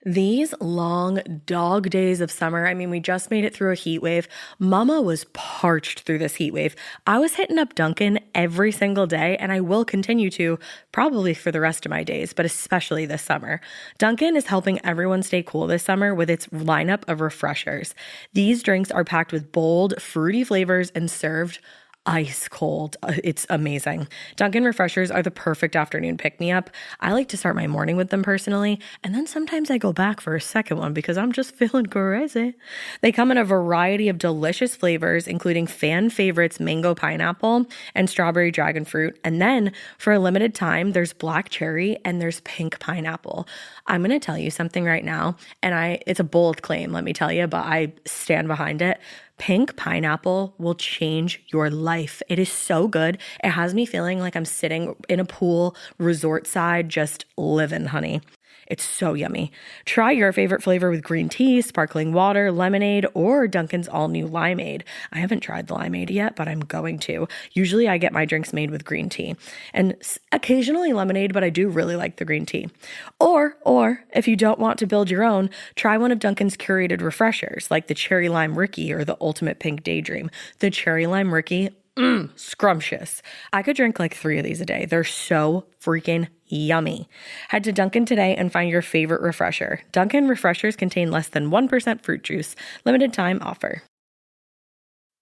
These long dog days of summer, I mean, we just made it through a heat wave. Mama was parched through this heat wave. I was hitting up Dunkin' every single day, and I will continue to probably for the rest of my days, but especially this summer. Dunkin' is helping everyone stay cool this summer with its lineup of refreshers. These drinks are packed with bold, fruity flavors and served ice cold. It's amazing. Dunkin' refreshers are the perfect afternoon pick-me-up. I like to start my morning with them personally, and then sometimes I go back for a second one because I'm just feeling crazy. They come in a variety of delicious flavors, including fan favorites mango pineapple and strawberry dragon fruit. And then for a limited time, there's black cherry and there's pink pineapple. I'm going to tell you something right now, and it's a bold claim, let me tell you, but I stand behind it. Pink pineapple will change your life. It is so good. It has me feeling like I'm sitting in a pool, resort side, just living, honey. It's so yummy. Try your favorite flavor with green tea, sparkling water, lemonade, or Dunkin's all-new limeade. I haven't tried the limeade yet, but I'm going to. Usually I get my drinks made with green tea and occasionally lemonade, but I do really like the green tea. Or if you don't want to build your own, try one of Dunkin's curated refreshers like the Cherry Lime Ricky or the Ultimate Pink Daydream. The Cherry Lime Ricky, scrumptious. I could drink like 3 of these a day. They're so freaking yummy. Head to Dunkin' today and find your favorite refresher. Dunkin' refreshers contain less than 1% fruit juice. Limited time offer.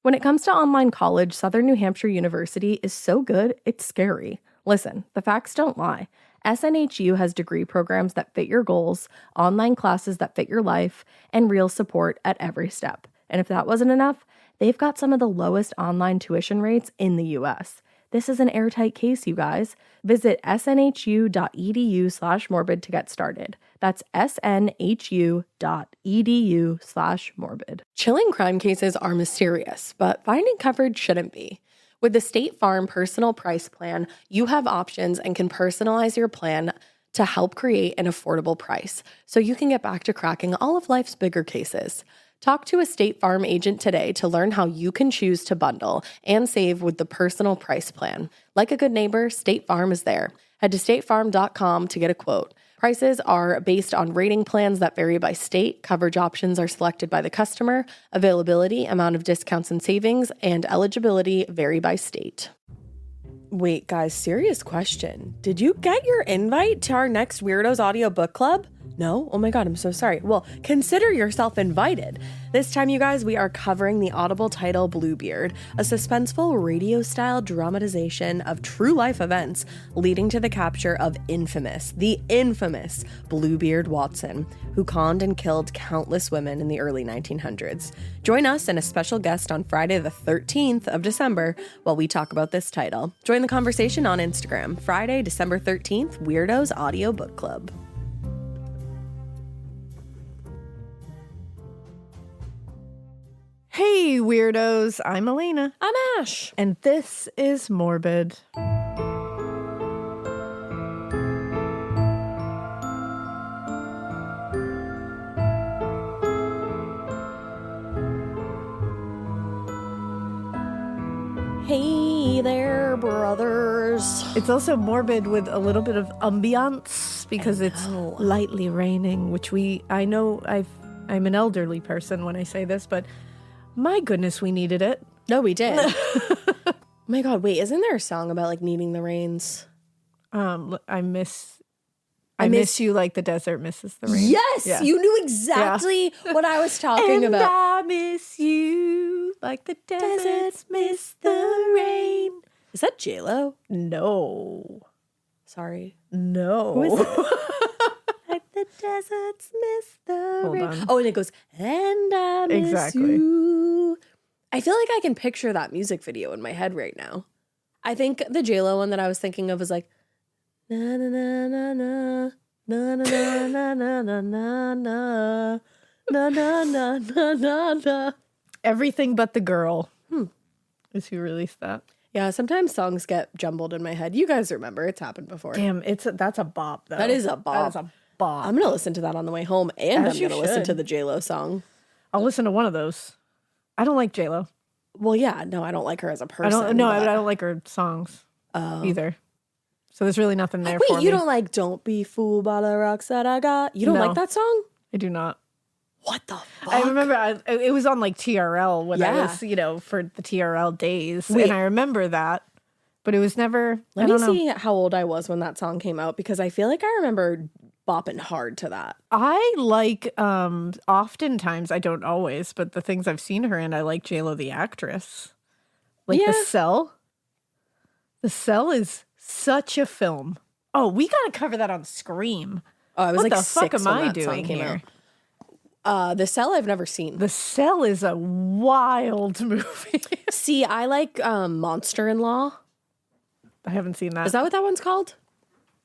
When it comes to online college, Southern New Hampshire University is so good, it's scary. Listen, the facts don't lie. SNHU has degree programs that fit your goals, online classes that fit your life, and real support at every step. And if that wasn't enough, they've got some of the lowest online tuition rates in the U.S. This is an airtight case, you guys. Visit snhu.edu/morbid to get started. That's snhu.edu/morbid. Chilling crime cases are mysterious, but finding coverage shouldn't be. With the State Farm Personal Price Plan, you have options and can personalize your plan to help create an affordable price so you can get back to cracking all of life's bigger cases. Talk to a State Farm agent today to learn how you can choose to bundle and save with the Personal Price Plan. Like a good neighbor, State Farm is there. Head to statefarm.com to get a quote. Prices are based on rating plans that vary by state. Coverage options are selected by the customer. Availability, amount of discounts and savings, and eligibility vary by state. Wait, guys, serious question. Did you get your invite to our next Weirdos Audio Book Club? No? Oh my God, I'm so sorry. Well, consider yourself invited. This time, you guys, we are covering the Audible title Bluebeard, a suspenseful radio-style dramatization of true-life events leading to the capture of the infamous Bluebeard Watson, who conned and killed countless women in the early 1900s. Join us and a special guest on Friday the 13th of December while we talk about this title. Join the conversation on Instagram, Friday, December 13th, Weirdos Audio Book Club. Hey, weirdos. I'm Elena. I'm Ash. And this is Morbid. Hey there, brothers. It's also morbid with a little bit of ambiance because it's lightly raining, which I know I'm an elderly person when I say this, but my goodness, we needed it. No, we did. Oh my God, wait, isn't there a song about like needing the rains? I miss you like the desert misses the rain. Yes, yeah. You knew exactly what I was talking about. I miss you like the deserts miss the rain. Is that J-Lo? No. Sorry. No. Who is it? Like the deserts miss the rain. On. Oh, and it goes, and I miss you. I feel like I can picture that music video in my head right now. I think the J-Lo one that I was thinking of was like, na na na na na na na na na na na na na na na na na. Everything But the Girl. Is who released that? Yeah, sometimes songs get jumbled in my head. You guys remember, it's happened before. Damn, that's a bop though. That is a bop. That is a bop. I'm gonna listen to that on the way home, and As I'm you gonna listen should. to the J-Lo song. I'll listen to one of those. I don't like J-Lo. Well, yeah, no, I don't like her as a person. I don't like her songs either. So there's really nothing there for me. Wait, you don't like Don't Be Fooled by the Rocks That I Got? You don't like that song? I do not. What the fuck? I remember it was on like TRL when I Yeah. was, for the TRL days. Wait. And I remember that, but it was never, Let me see how old I was when that song came out, because I feel like I remember bopping hard to that. I like, oftentimes, I don't always, but the things I've seen her in, I like JLo the actress. Like The Cell. The Cell is such a film. Oh, we got to cover that on Scream. Oh, I was What like the fuck 6 am when I that song doing came here? out. The Cell I've never seen. The Cell is a wild movie. See, I like Monster-in-Law. I haven't seen that. Is that what that one's called?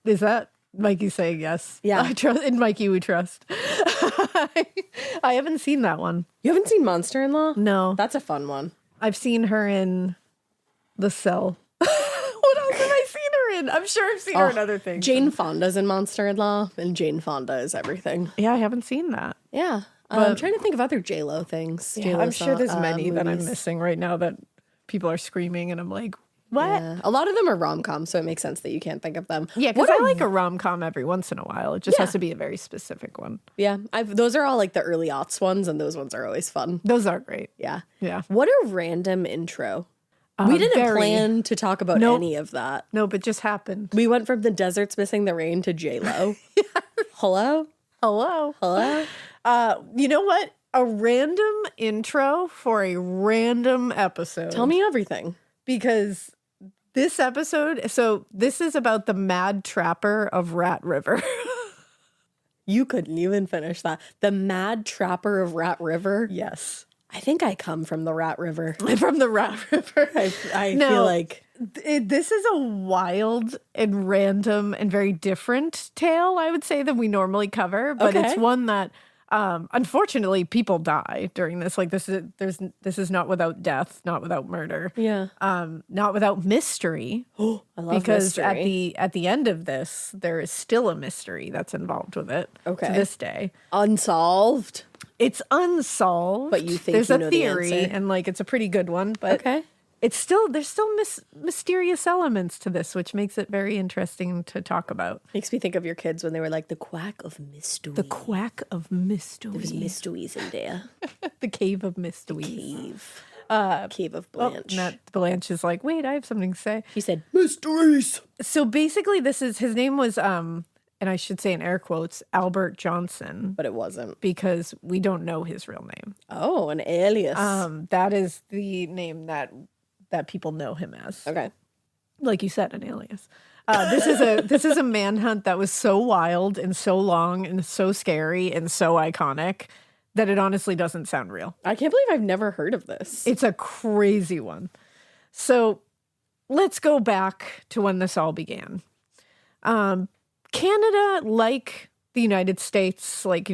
Is that Mikey saying yes? Yeah. I trust in Mikey we trust. I haven't seen that one. You haven't seen Monster-in-Law? No. That's a fun one. I've seen her in The Cell. What else have I seen her in? I'm sure I've seen her in other things. Jane Fonda's in Monster-in-Law, and Jane Fonda is everything. Yeah, I haven't seen that. Yeah. I'm trying to think of other J-Lo things. Yeah, I'm sure there's many that I'm movies. missing right now that people are screaming and I'm like, what? Yeah. A lot of them are rom-coms, so it makes sense that you can't think of them. Yeah, because I like a rom-com every once in a while. It just has to be a very specific one. Yeah, those are all like the early aughts ones, and those ones are always fun. Those are great. Yeah. Yeah. What a random intro. We didn't very. plan to talk about any of that. No, but just happened. We went from the desert's missing the rain to J-Lo. Hello? Hello. Hello? You know what? A random intro for a random episode. Tell me everything. Because this episode, so this is about the mad trapper of Rat River. You couldn't even finish that. The mad trapper of Rat River. Yes. I think I come from the Rat River. From the Rat River. I feel like this is a wild and random and very different tale, I would say, than we normally cover. But it's one that, unfortunately, people die during this. Like this is not without death, not without murder. Yeah. Not without mystery. I love because mystery. at the end of this, there is still a mystery that's involved with it. Okay. To this day. Unsolved. It's unsolved. But you think there's you a know the theory, answer. and like it's a pretty good one. But it's still there's still mysterious elements to this, which makes it very interesting to talk about. Makes me think of your kids when they were like the quack of mystery. The quack of mystery. There was mysteries in there. The cave of mystery. Cave. Cave of Oh, Blanche. Blanche is like, wait, I have something to say. She said, mysteries. So basically, his name was and I should say in air quotes, Albert Johnson. But it wasn't. Because we don't know his real name. Oh, an alias. That is the name that people know him as. Okay. Like you said, an alias. This is a manhunt that was so wild and so long and so scary and so iconic that it honestly doesn't sound real. I can't believe I've never heard of this. It's a crazy one. So let's go back to when this all began. Canada, like the United States, like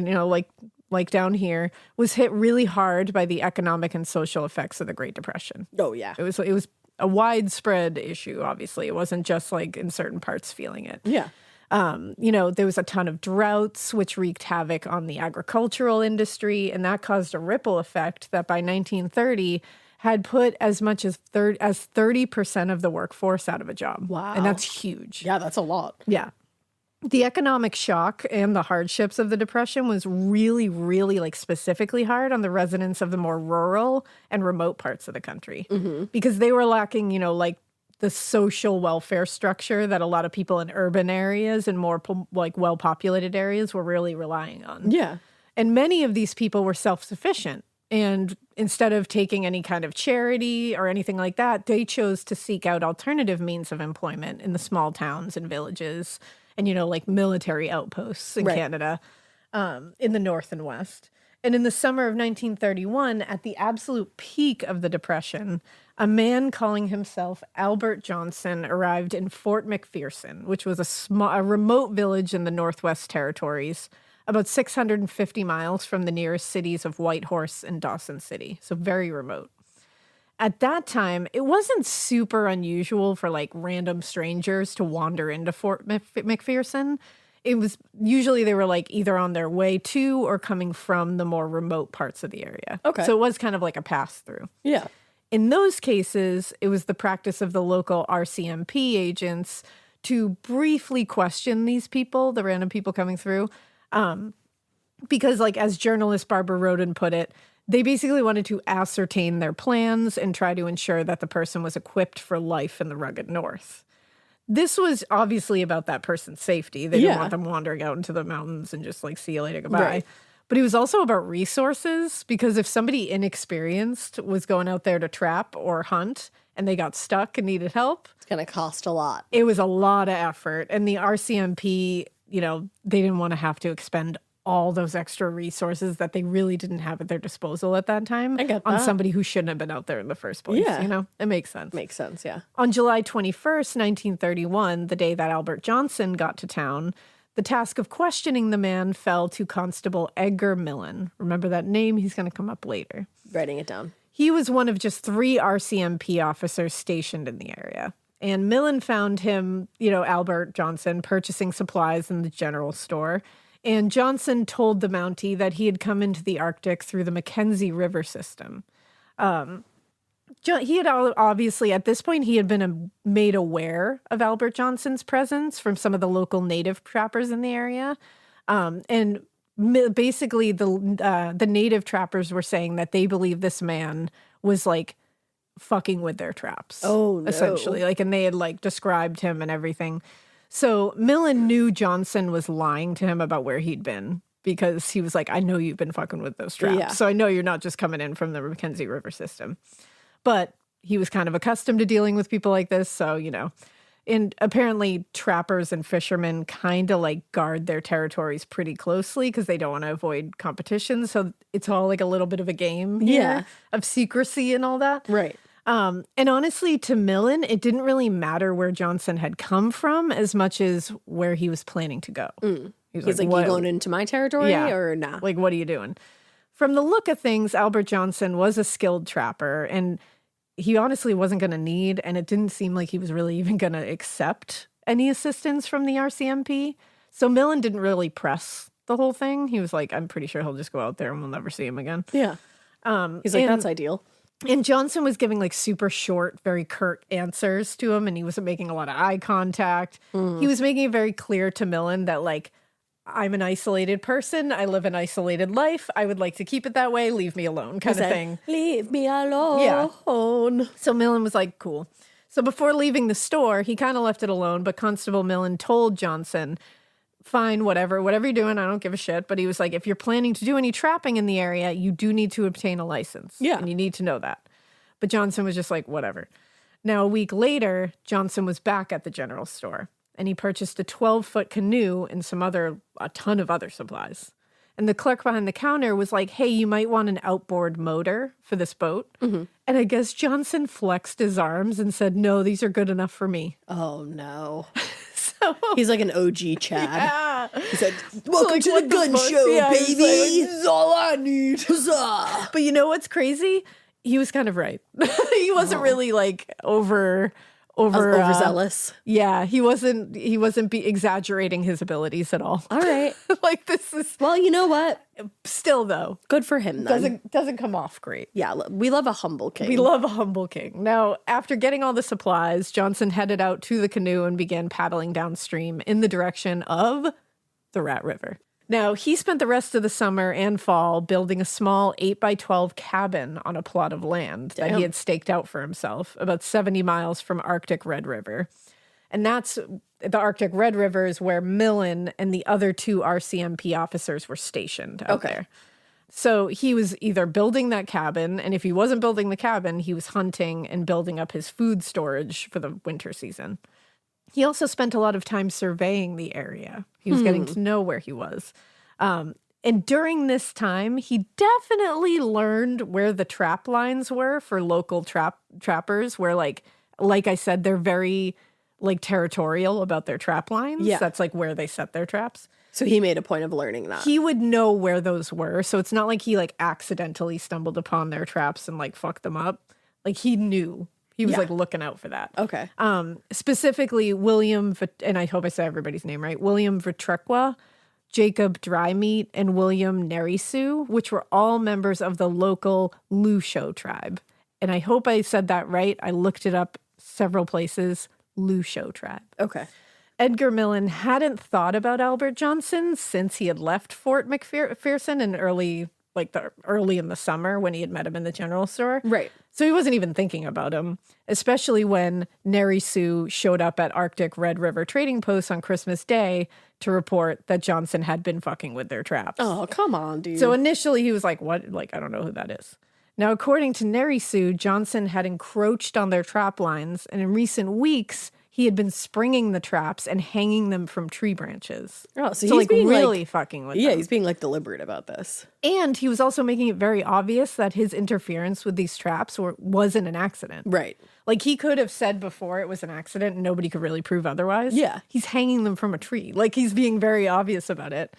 down here, was hit really hard by the economic and social effects of the Great Depression. Oh, yeah. It was a widespread issue, obviously. It wasn't just like in certain parts feeling it. Yeah. There was a ton of droughts, which wreaked havoc on the agricultural industry, and that caused a ripple effect that by 1930 had put as much as 30% of the workforce out of a job. Wow. And that's huge. Yeah, that's a lot. Yeah. The economic shock and the hardships of the Depression was really, really like specifically hard on the residents of the more rural and remote parts of the country because they were lacking, like the social welfare structure that a lot of people in urban areas and more like well-populated areas were really relying on. Yeah. And many of these people were self-sufficient. And instead of taking any kind of charity or anything like that, they chose to seek out alternative means of employment in the small towns and villages and, like military outposts in Canada, in the North and West. And in the summer of 1931, at the absolute peak of the Depression, a man calling himself Albert Johnson arrived in Fort McPherson, which was a remote village in the Northwest Territories, about 650 miles from the nearest cities of Whitehorse and Dawson City, so very remote. At that time, it wasn't super unusual for like random strangers to wander into Fort McPherson. It was usually they were like either on their way to or coming from the more remote parts of the area. Okay. So it was kind of like a pass through. Yeah. In those cases, it was the practice of the local RCMP agents to briefly question these people, the random people coming through, because, like, as journalist Barbara Roden put it, they basically wanted to ascertain their plans and try to ensure that the person was equipped for life in the rugged north. This was obviously about that person's safety. They didn't want them wandering out into the mountains and just like, see you later, goodbye. Right. But it was also about resources, because if somebody inexperienced was going out there to trap or hunt and they got stuck and needed help, it's going to cost a lot. It was a lot of effort. And the RCMP, you know, they didn't want to have to expend all those extra resources that they really didn't have at their disposal at that time on somebody who shouldn't have been out there in the first place. You know, it makes sense. Makes sense, yeah. On July 21st, 1931, the day that Albert Johnson got to town, the task of questioning the man fell to Constable Edgar Millen. Remember that name? He's going to come up later. Writing it down. He was one of just 3 RCMP officers stationed in the area. And Millen found him, you know, Albert Johnson, purchasing supplies in the general store. And Johnson told the Mountie that he had come into the Arctic through the Mackenzie River system. He had obviously, at this point, he had been made aware of Albert Johnson's presence from some of the local native trappers in the area. And basically, the native trappers were saying that they believed this man was, like, fucking with their traps. Oh, no. Essentially. Like, and they had, like, described him and everything. So Millen knew Johnson was lying to him about where he'd been, because he was like, I know you've been fucking with those traps. Yeah. So I know you're not just coming in from the Mackenzie River system. But he was kind of accustomed to dealing with people like this. So, you know, and apparently trappers and fishermen kind of like guard their territories pretty closely because they don't want to avoid competition. So it's all like a little bit of a game here of secrecy and all that. Right. And honestly, to Millen, it didn't really matter where Johnson had come from as much as where he was planning to go. He's like, you going into my territory or nah? Like, what are you doing? From the look of things, Albert Johnson was a skilled trapper, and he honestly wasn't going to need, and it didn't seem like he was really even going to accept any assistance from the RCMP. So Millen didn't really press the whole thing. He was like, I'm pretty sure he'll just go out there and we'll never see him again. Yeah. He's like, that's ideal. And Johnson was giving like super short, very curt answers to him, and he wasn't making a lot of eye contact. He was making it very clear to Millen that, like, I'm an isolated person. I live an isolated life. I would like to keep it that way. Leave me alone, kind of thing. Leave me alone. Yeah. So Millen was like, cool. So before leaving the store, he kind of left it alone, but Constable Millen told Johnson, fine, whatever you're doing, I don't give a shit. But he was like, if you're planning to do any trapping in the area, you do need to obtain a license. Yeah. And you need to know that. But Johnson was just like, whatever. Now, a week later, Johnson was back at the general store, and he purchased a 12-foot canoe and a ton of other supplies. And the clerk behind the counter was like, hey, you might want an outboard motor for this boat. And I guess Johnson flexed his arms and said, no, these are good enough for me. Oh, no. So he's like an OG Chad. Yeah. He said, welcome to the gun show, baby. Like, this is all I need. Huzzah. But you know what's crazy? He was kind of right. He wasn't really like overzealous. Yeah, he wasn't exaggerating his abilities at all. All right. Like, this is, well, you know what? Still though, good for him then. Doesn't come off great. Yeah, we love a humble king. We love a humble king. Now, after getting all the supplies, Johnson headed out to the canoe and began paddling downstream in the direction of the Rat River. Now, he spent the rest of the summer and fall building a small 8x12 cabin on a plot of land that he had staked out for himself, about 70 miles from Arctic Red River. And that's the Arctic Red River is where Millen and the other 2 RCMP officers were stationed out there. So he was either building that cabin, and if he wasn't building the cabin, he was hunting and building up his food storage for the winter season. He also spent a lot of time surveying the area. He was getting to know where he was. And during this time, he definitely learned where the trap lines were for local trappers, where, like I said, they're very, like, territorial about their trap lines. Yeah. That's, like, where they set their traps. So he made a point of learning that. He would know where those were. So it's not like he, like, accidentally stumbled upon their traps and, like, fucked them up. Like, he knew. He was, like, looking out for that. Okay. Specifically, and I hope I said everybody's name right, William Vitrequa, Jacob Drymeat, and William Nerisu, which were all members of the local Lusho tribe. And I hope I said that right. I looked it up several places. Lusho tribe. Okay. Edgar Millen hadn't thought about Albert Johnson since he had left Fort McPherson in early in the summer when he had met him in the general store. Right. So he wasn't even thinking about him, especially when Neri Sue showed up at Arctic Red River Trading Post on Christmas Day to report that Johnson had been fucking with their traps. Oh, come on, dude. So initially he was like, what? Like, I don't know who that is. Now, according to Neri Sue, Johnson had encroached on their trap lines, and in recent weeks, he had been springing the traps and hanging them from tree branches. Oh, so he's he's being really fucking with them. Yeah, he's being like deliberate about this. And he was also making it very obvious that his interference with these traps wasn't an accident. Right. Like, he could have said before it was an accident and nobody could really prove otherwise. Yeah. He's hanging them from a tree. Like, he's being very obvious about it.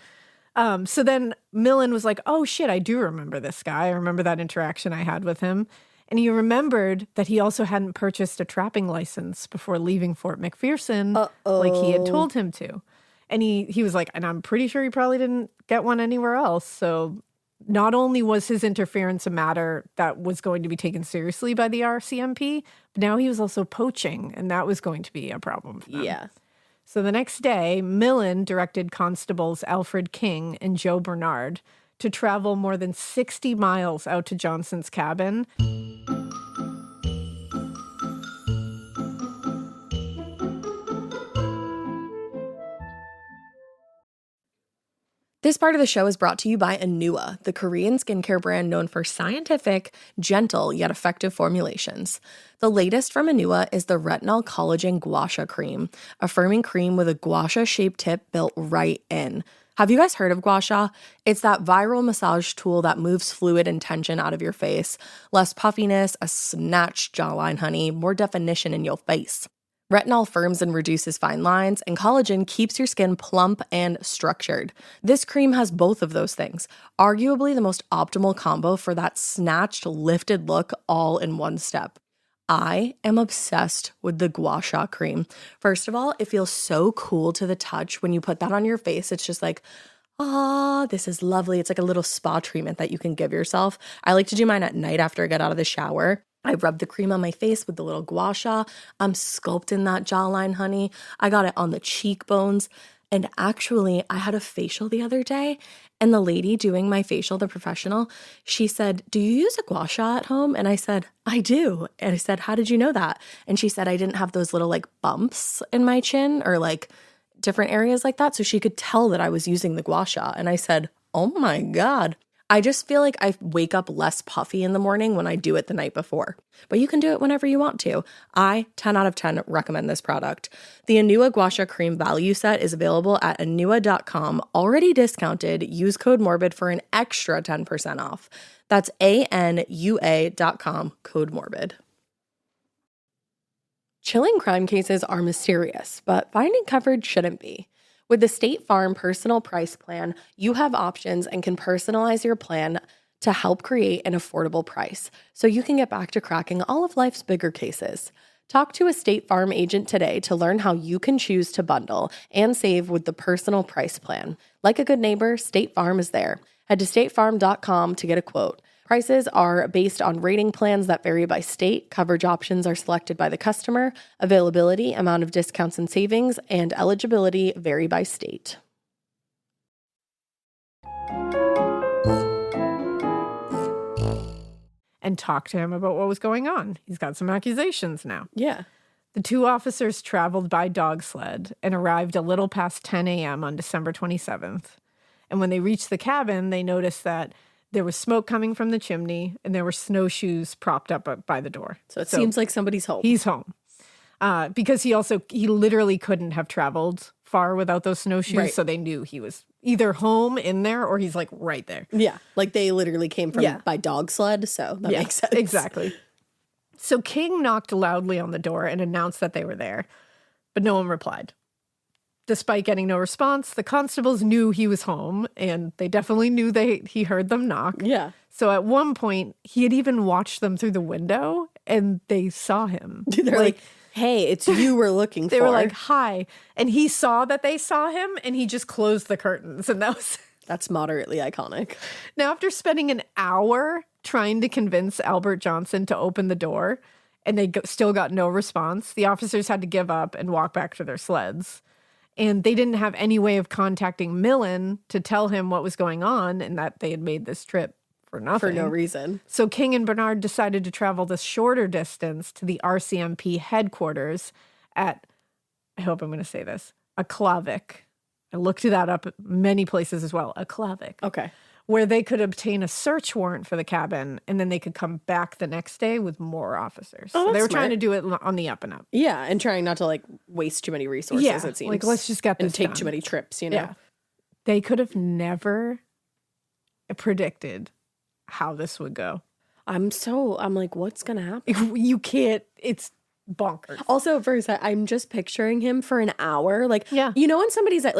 So then Millen was like, oh shit, I do remember this guy. I remember that interaction I had with him. And he remembered that he also hadn't purchased a trapping license before leaving Fort McPherson like he had told him to. And he was like, and I'm pretty sure he probably didn't get one anywhere else. So not only was his interference a matter that was going to be taken seriously by the RCMP, but now he was also poaching, and that was going to be a problem for them. Yeah. So the next day, Millen directed Constables Alfred King and Joe Bernard to travel more than 60 miles out to Johnson's cabin. This part of the show is brought to you by Anua, the Korean skincare brand known for scientific, gentle, yet effective formulations. The latest from Anua is the Retinol Collagen Gua Sha Cream, a firming cream with a gua sha-shaped tip built right in. Have you guys heard of gua sha? It's that viral massage tool that moves fluid and tension out of your face. Less puffiness, a snatched jawline, honey, more definition in your face. Retinol firms and reduces fine lines, and collagen keeps your skin plump and structured. This cream has both of those things, arguably the most optimal combo for that snatched, lifted look all in one step. I am obsessed with the Gua Sha cream. First of all, it feels so cool to the touch. When you put that on your face, it's just like, this is lovely. It's like a little spa treatment that you can give yourself. I like to do mine at night after I get out of the shower. I rub the cream on my face with the little gua sha. I'm sculpting that jawline, honey. I got it on the cheekbones. And actually, I had a facial the other day, and the lady doing my facial, the professional, she said, do you use a gua sha at home? And I said, I do. And I said, how did you know that? And she said, I didn't have those little like bumps in my chin or like different areas like that. So she could tell that I was using the gua sha. And I said, oh my God. I just feel like I wake up less puffy in the morning when I do it the night before. But you can do it whenever you want to. I, 10 out of 10, recommend this product. The Anua Gua Sha Cream value set is available at anua.com, already discounted. Use code MORBID for an extra 10% off. That's ANUA.com, code MORBID. Chilling crime cases are mysterious, but finding coverage shouldn't be. With the State Farm Personal Price Plan, you have options and can personalize your plan to help create an affordable price so you can get back to cracking all of life's bigger cases. Talk to a State Farm agent today to learn how you can choose to bundle and save with the Personal Price Plan. Like a good neighbor, State Farm is there. Head to statefarm.com to get a quote. Prices are based on rating plans that vary by state. Coverage options are selected by the customer. Availability, amount of discounts and savings, and eligibility vary by state. And talk to him about what was going on. He's got some accusations now. Yeah. The two officers traveled by dog sled and arrived a little past 10 a.m. on December 27th. And when they reached the cabin, they noticed that there was smoke coming from the chimney, and there were snowshoes propped up by the door. So it seems like somebody's home. He's home. Because he literally couldn't have traveled far without those snowshoes. Right. So they knew he was either home in there or he's like right there. Yeah. Like they literally came from by dog sled. So that makes sense. Exactly. So King knocked loudly on the door and announced that they were there, but no one replied. Despite getting no response, the constables knew he was home, and they definitely knew he heard them knock. Yeah. So at one point, he had even watched them through the window, and they saw him. They're like, hey, it's you we're looking for. They were like, hi. And he saw that they saw him, and he just closed the curtains, and that was... That's moderately iconic. Now, after spending an hour trying to convince Albert Johnson to open the door, and they still got no response, the officers had to give up and walk back to their sleds. And they didn't have any way of contacting Millen to tell him what was going on and that they had made this trip for nothing. For no reason. So King and Bernard decided to travel this shorter distance to the RCMP headquarters at, I hope I'm going to say this, Aklavik. I looked that up at many places as well, Aklavik. Okay. Where they could obtain a search warrant for the cabin, and then they could come back the next day with more officers. Oh, so they were that's trying smart. to do it on the up and up. Yeah, and trying not to like waste too many resources, Yeah, it seems. like let's just get this and take done. too many trips, you know? Yeah. They could have never predicted how this would go. I'm like, what's gonna happen? You can't, it's bonkers. Also, for a sec, I'm just picturing him for an hour. Like, Yeah. you know when somebody's at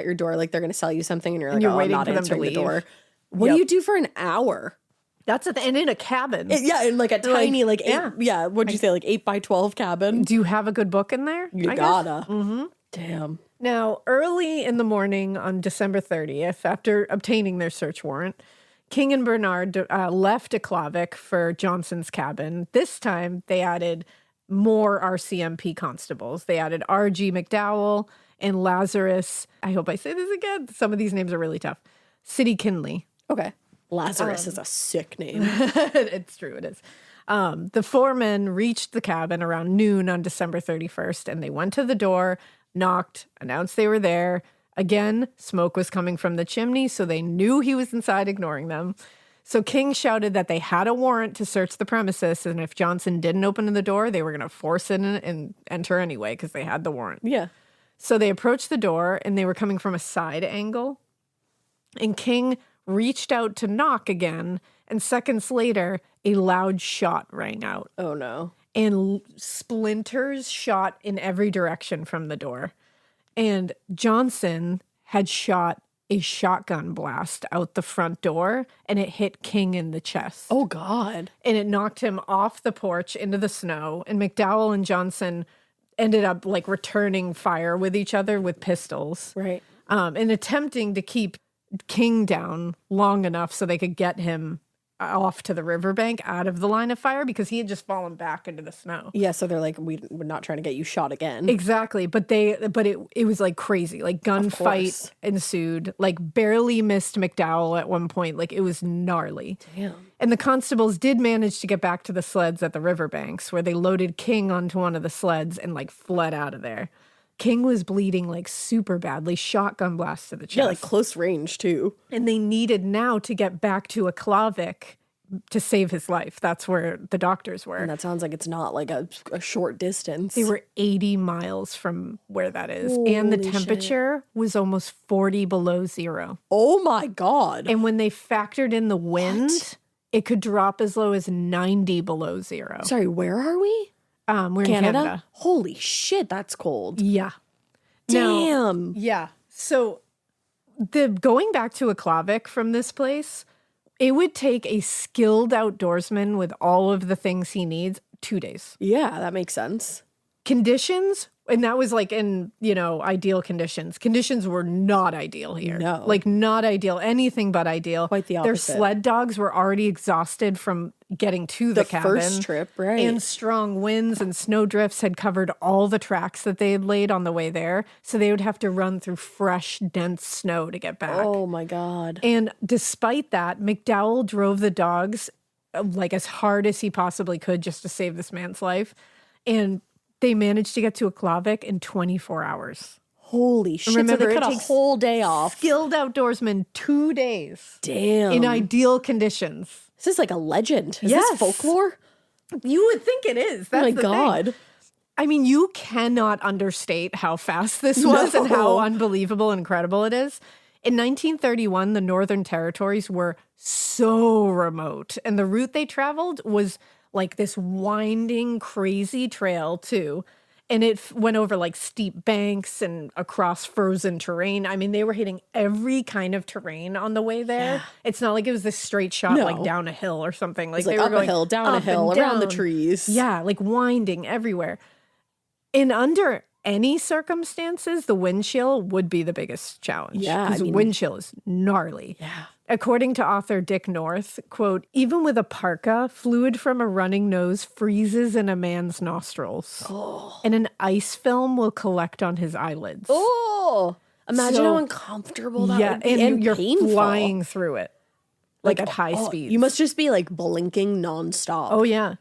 your door, like they're gonna sell you something and you're like, you're oh, waiting I'm not for them to answering the leave. door. What do you do for an hour? That's and in a cabin. Yeah, in like a tiny, like, what'd you say, like 8x12 cabin? Do you have a good book in there? You I guess? gotta. Mm-hmm. Damn. Now, early in the morning on December 30th, after obtaining their search warrant, King and Bernard left Aklavik for Johnson's cabin. This time, they added more RCMP constables. They added R.G. McDowell and Lazarus. I hope I say this again. Some of these names are really tough. City Kinley. Okay. Lazarus is a sick name. It's true, it is. The four men reached the cabin around noon on December 31st, and they went to the door, knocked, announced they were there. Again, smoke was coming from the chimney, so they knew he was inside, ignoring them. So King shouted that they had a warrant to search the premises, and if Johnson didn't open the door, they were going to force it in and enter anyway because they had the warrant. Yeah. So they approached the door, and they were coming from a side angle. And King reached out to knock again, and seconds later, a loud shot rang out. Oh, no. And splinters shot in every direction from the door. And Johnson had shot a shotgun blast out the front door, and it hit King in the chest. Oh, God. And it knocked him off the porch into the snow. And McDowell and Johnson ended up like returning fire with each other with pistols. Right. And attempting to keep King down long enough so they could get him off to the riverbank out of the line of fire because he had just fallen back into the snow. Yeah, so they're like, we're not trying to get you shot again. Exactly. But it was like crazy. Like gunfight ensued. Like barely missed McDowell at one point. Like it was gnarly. Damn. And the constables did manage to get back to the sleds at the riverbanks where they loaded King onto one of the sleds and like fled out of there. King was bleeding like super badly, shotgun blast to the chest. Yeah, like close range too. And they needed now to get back to Aklavik to save his life. That's where the doctors were. And that sounds like it's not like a short distance. They were 80 miles from where that is. And the Holy temperature was almost 40 below zero. Oh my God. And when they factored in the wind, it could drop as low as 90 below zero. Sorry, where are we? We're in Canada. Holy shit, that's cold. Yeah. Damn. Yeah. So going back to Aklavik from this place, it would take a skilled outdoorsman with all of the things he needs 2 days. Yeah, that makes sense. Conditions, and that was like in, ideal conditions. Conditions were not ideal here. No. Like not ideal, anything but ideal. Quite the Their opposite. sled dogs were already exhausted from getting to the cabin. First trip, right. And strong winds and snow drifts had covered all the tracks that they had laid on the way there. So they would have to run through fresh, dense snow to get back. Oh my God. And despite that, McDowell drove the dogs like as hard as he possibly could just to save this man's life. And they managed to get to Aklavik in 24 hours. Holy shit. Remember, so they it cut a takes whole day off. Skilled outdoorsmen 2 days Damn. in ideal conditions. This is like a legend. Is Yes. this folklore? You would think it is. That's Oh my the God. thing. I mean, you cannot understate how fast this was and how unbelievable and incredible it is. In 1931, the Northern Territories were so remote, and the route they traveled was like this winding, crazy trail too. And it went over like steep banks and across frozen terrain. I mean, they were hitting every kind of terrain on the way there. Yeah. It's not like it was this straight shot like down a hill or something. Like they were up going a hill, down a hill, around the trees. Yeah, like winding everywhere. And under any circumstances, the wind chill would be the biggest challenge. Yeah, because wind chill is gnarly. Yeah. According to author Dick North, quote, even with a parka, fluid from a running nose freezes in a man's nostrils. Oh. And an ice film will collect on his eyelids. Oh, imagine how uncomfortable that would be. And you're painful. flying through it. Like at high speeds. You must just be like blinking nonstop. Oh, yeah.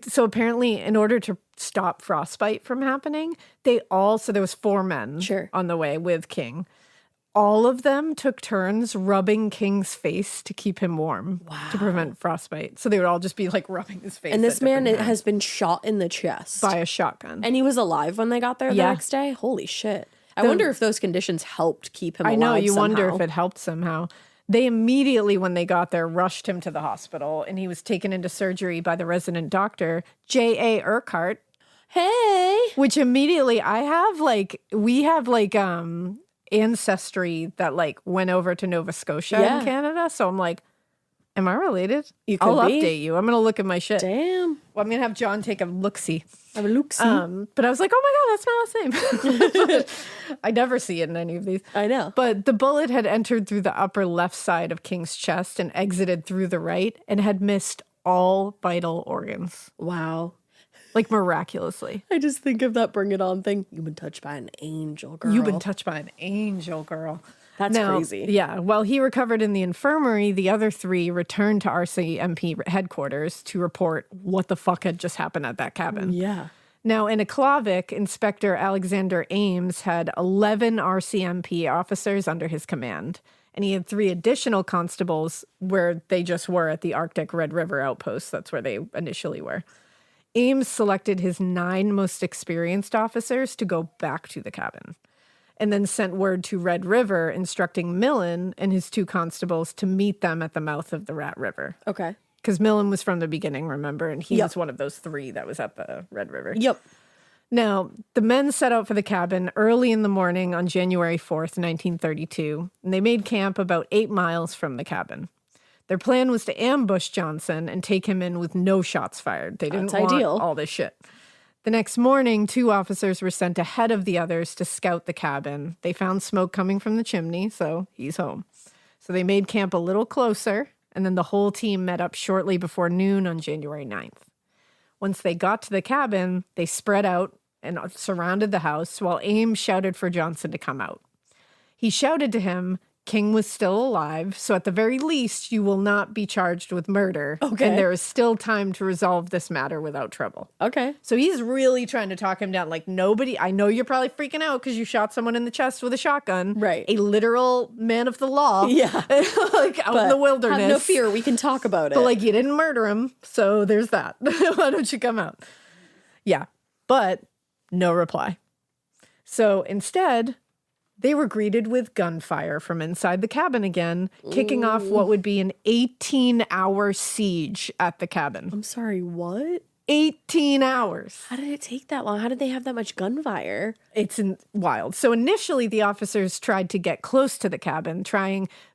So apparently, in order to stop frostbite from happening, so there was 4 men on the way with King. All of them took turns rubbing King's face to keep him warm to prevent frostbite. So they would all just be like rubbing his face. And this man has been shot in the chest. By a shotgun. And he was alive when they got there the next day? Holy shit. I wonder if those conditions helped keep him alive I know, you somehow. wonder if it helped somehow. They immediately, when they got there, rushed him to the hospital, and he was taken into surgery by the resident doctor, J.A. Urquhart. Hey! Which immediately, we have ancestry that like went over to Nova Scotia in Canada. So I'm like, am I related? I'll update you. I'm going to look at my shit. Damn. Well, I'm going to have John take a look-see. Have a look-see. But I was like, oh my God, that's my last name. I never see it in any of these. I know. But the bullet had entered through the upper left side of King's chest and exited through the right and had missed all vital organs. Wow. Like miraculously. I just think of that Bring It On thing. You've been touched by an angel, girl. You've been touched by an angel, girl. That's crazy. Yeah. While he recovered in the infirmary, the other 3 returned to RCMP headquarters to report what the fuck had just happened at that cabin. Yeah. Now, in Aklavik, Inspector Alexander Ames had 11 RCMP officers under his command, and he had 3 additional constables where they just were at the Arctic Red River outpost. That's where they initially were. Ames selected his 9 most experienced officers to go back to the cabin, and then sent word to Red River instructing Millen and his 2 constables to meet them at the mouth of the Rat River. Okay. Because Millen was from the beginning, remember? And he was one of those 3 that was at the Red River. Yep. Now, the men set out for the cabin early in the morning on January 4th, 1932, and they made camp about 8 miles from the cabin. Their plan was to ambush Johnson and take him in with no shots fired. They didn't want all this shit. The next morning, 2 officers were sent ahead of the others to scout the cabin. They found smoke coming from the chimney, so he's home. So they made camp a little closer, and then the whole team met up shortly before noon on January 9th. Once they got to the cabin, they spread out and surrounded the house while Ames shouted for Johnson to come out. He shouted to him, King was still alive, so at the very least, you will not be charged with murder. Okay. And there is still time to resolve this matter without trouble. Okay. So he's really trying to talk him down. Like, nobody, I know you're probably freaking out because you shot someone in the chest with a shotgun. Right. A literal man of the law. Yeah. Like, out in the wilderness. Have no fear. We can talk about it. But, like, you didn't murder him, so there's that. Why don't you come out? Yeah. But no reply. So instead, they were greeted with gunfire from inside the cabin again, kicking off what would be an 18-hour siege at the cabin. I'm sorry, what? 18 hours. How did it take that long? How did they have that much gunfire? It's wild. So initially, the officers tried to get close to the cabin,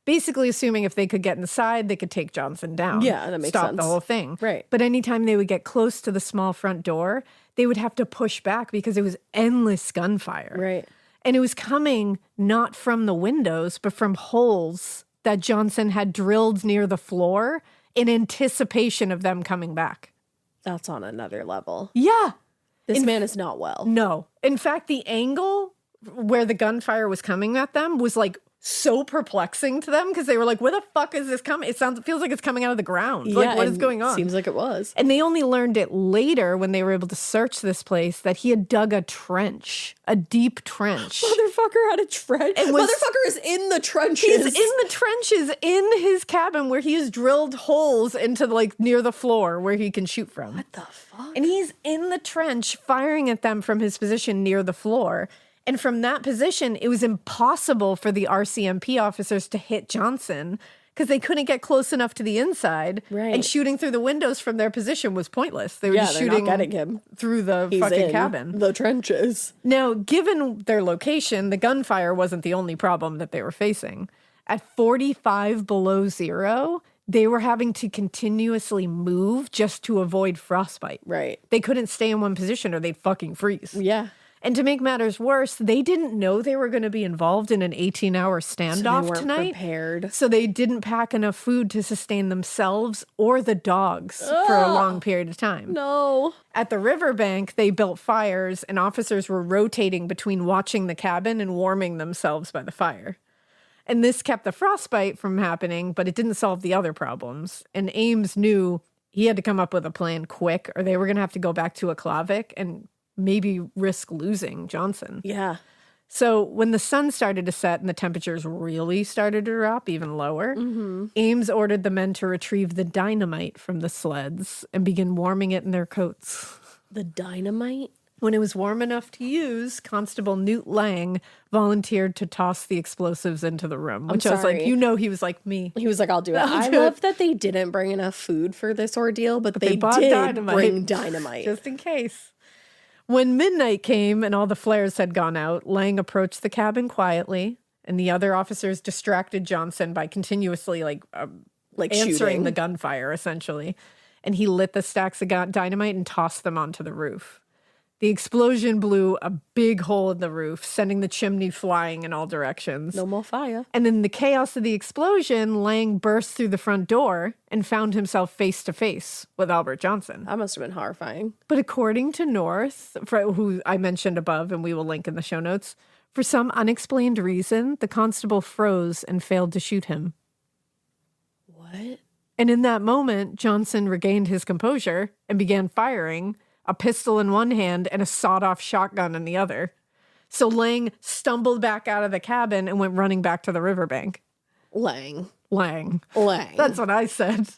basically assuming if they could get inside, they could take Johnson down. Yeah, that makes Stop sense. the whole thing. Right. But anytime they would get close to the small front door, they would have to push back because it was endless gunfire. Right. And it was coming not from the windows, but from holes that Johnson had drilled near the floor in anticipation of them coming back. That's on another level. Yeah. This man is not well. No. In fact, the angle where the gunfire was coming at them was like so perplexing to them because they were like, where the fuck is this coming? It feels like it's coming out of the ground. Like, what is going on? Seems like it was. And they only learned it later when they were able to search this place that he had dug a trench, a deep trench. Motherfucker had a trench. Motherfucker is in the trenches. He's in the trenches in his cabin where he has drilled holes into like near the floor where he can shoot from. What the fuck? And he's in the trench firing at them from his position near the floor. And from that position, it was impossible for the RCMP officers to hit Johnson because they couldn't get close enough to the inside. Right. And shooting through the windows from their position was pointless. They were just shooting not getting him through the He's fucking in cabin. The trenches. Now, given their location, the gunfire wasn't the only problem that they were facing. At 45 below zero, they were having to continuously move just to avoid frostbite. Right. They couldn't stay in one position or they'd fucking freeze. Yeah. And to make matters worse, they didn't know they were going to be involved in an 18-hour standoff tonight. Prepared. So they didn't pack enough food to sustain themselves or the dogs for a long period of time. No. At the riverbank, they built fires, and officers were rotating between watching the cabin and warming themselves by the fire. And this kept the frostbite from happening, but it didn't solve the other problems. And Ames knew he had to come up with a plan quick, or they were going to have to go back to Aklavik and maybe risk losing Johnson. Yeah. So when the sun started to set and the temperatures really started to drop even lower, Ames ordered the men to retrieve the dynamite from the sleds and begin warming it in their coats. The dynamite? When it was warm enough to use, Constable Newt Lang volunteered to toss the explosives into the room, which I was like, he was like me. He was like, I'll do it. I love that they didn't bring enough food for this ordeal, but they did bring dynamite. Just in case. When midnight came and all the flares had gone out, Lang approached the cabin quietly, and the other officers distracted Johnson by continuously answering shooting. the gunfire, essentially. And he lit the stacks of dynamite and tossed them onto the roof. The explosion blew a big hole in the roof, sending the chimney flying in all directions. No more fire. And in the chaos of the explosion, Lang burst through the front door and found himself face to face with Albert Johnson. That must have been horrifying. But according to North, who I mentioned above, and we will link in the show notes, for some unexplained reason, the constable froze and failed to shoot him. What? And in that moment, Johnson regained his composure and began firing, a pistol in one hand and a sawed-off shotgun in the other. So Lang stumbled back out of the cabin and went running back to the riverbank. Lang. That's what I said.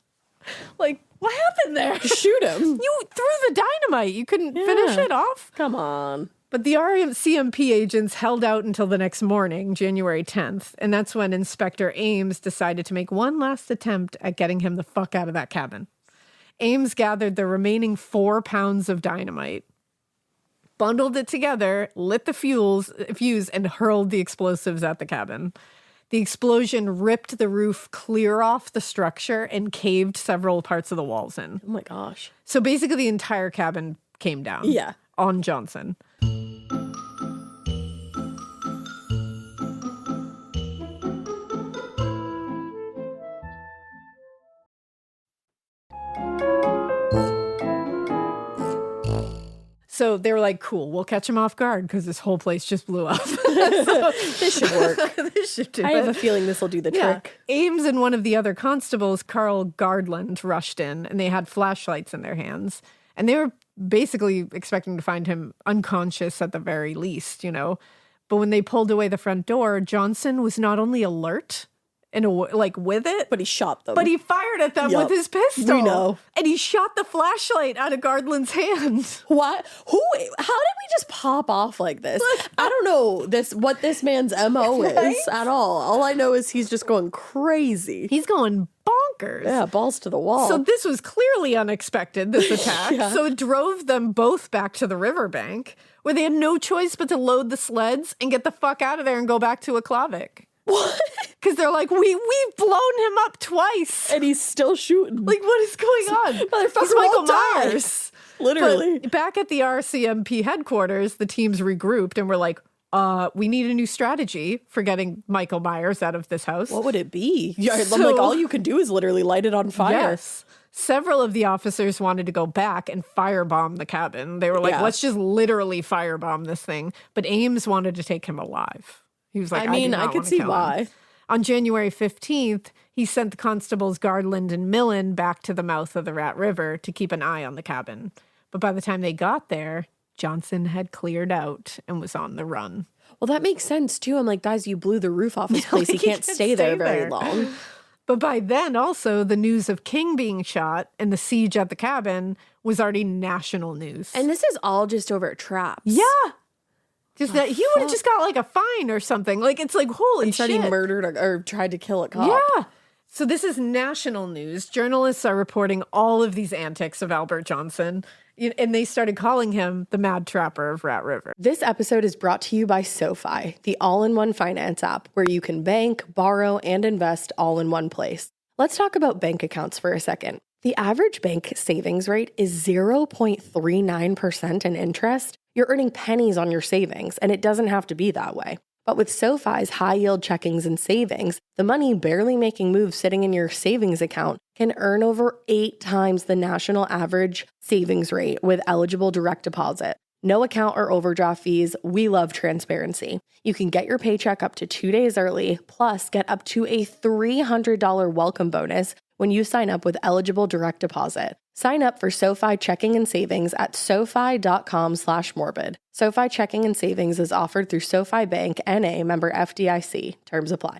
Like, what happened there? Shoot him. You threw the dynamite. You couldn't finish it off? Come on. But the RCMP agents held out until the next morning, January 10th, and that's when Inspector Ames decided to make one last attempt at getting him the fuck out of that cabin. Ames gathered the remaining 4 pounds of dynamite, bundled it together, lit the fuse, and hurled the explosives at the cabin. The explosion ripped the roof clear off the structure and caved several parts of the walls in. Oh my gosh. So basically the entire cabin came down. Yeah. On Johnson. So they were like, cool, we'll catch him off guard because this whole place just blew up. This should work. This should do I have a feeling this will do the trick. Ames and one of the other constables, Carl Gardland, rushed in, and they had flashlights in their hands. And they were basically expecting to find him unconscious at the very least, you know. But when they pulled away the front door, Johnson was not only alert and with it, But he shot them. but he fired at them with his pistol. We know. And he shot the flashlight out of Gardland's hand. What? How did we just pop off like this? I don't know what this man's MO is at all. All I know is he's just going crazy. He's going bonkers. Yeah, balls to the wall. So this was clearly unexpected, this attack. So it drove them both back to the riverbank, where they had no choice but to load the sleds and get the fuck out of there and go back to Aklavik. What? Because they're like, we've blown him up twice. And he's still shooting. Like, what is going on? Motherfucker He's Michael won't die. Myers. Literally. But back at the RCMP headquarters, the teams regrouped and were like, we need a new strategy for getting Michael Myers out of this house. What would it be? Yeah, I'm like, all you can do is literally light it on fire. Yes. Several of the officers wanted to go back and firebomb the cabin. They were like, let's just literally firebomb this thing. But Ames wanted to take him alive. He was like, I could see why. On January 15th, he sent the constables Gardland and Millen back to the mouth of the Rat River to keep an eye on the cabin. But by the time they got there, Johnson had cleared out and was on the run. Well, that makes sense, too. I'm like, guys, you blew the roof off his place. He can't stay there very long. But by then, also, the news of King being shot and the siege at the cabin was already national news. And this is all just over traps. Yeah. Just that he would have just got like a fine or something. Like, it's like, holy shit. Instead he murdered or tried to kill a cop. Yeah. So this is national news. Journalists are reporting all of these antics of Albert Johnson, and they started calling him the Mad Trapper of Rat River. This episode is brought to you by SoFi, the all-in-one finance app where you can bank, borrow, and invest all in one place. Let's talk about bank accounts for a second. The average bank savings rate is 0.39% in interest. You're earning pennies on your savings, and it doesn't have to be that way. But with SoFi's high-yield checkings and savings, the money barely making moves sitting in your savings account can earn over 8 times the national average savings rate with eligible direct deposit. No account or overdraft fees. We love transparency. You can get your paycheck up to 2 days early, plus get up to a $300 welcome bonus when you sign up with eligible direct deposit. Sign up for SoFi checking and savings at SoFi.com/morbid. SoFi checking and savings is offered through SoFi Bank N.A. member FDIC. Terms apply.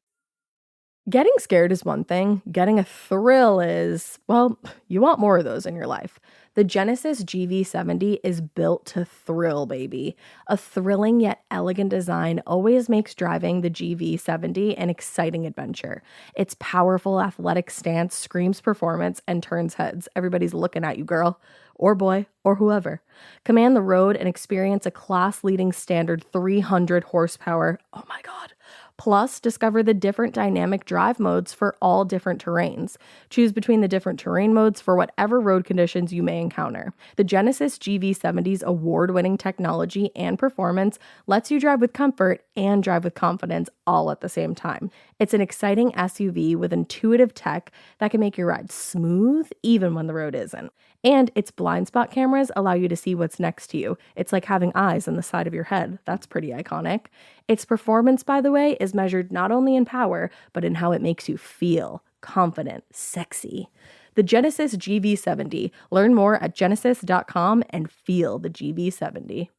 Getting scared is one thing. Getting a thrill is, well, you want more of those in your life. The Genesis GV70 is built to thrill, baby. A thrilling yet elegant design always makes driving the GV70 an exciting adventure. Its powerful athletic stance screams performance and turns heads. Everybody's looking at you, girl, or boy, or whoever. Command the road and experience a class-leading standard 300 horsepower. Oh my God. Plus, discover the different dynamic drive modes for all different terrains. Choose between the different terrain modes for whatever road conditions you may encounter. The Genesis GV70's award-winning technology and performance lets you drive with comfort and drive with confidence all at the same time. It's an exciting SUV with intuitive tech that can make your ride smooth even when the road isn't. And its blind spot cameras allow you to see what's next to you. It's like having eyes on the side of your head. That's pretty iconic. Its performance, by the way, is measured not only in power, but in how it makes you feel confident, sexy. The Genesis GV70. Learn more at genesis.com and feel the GV70.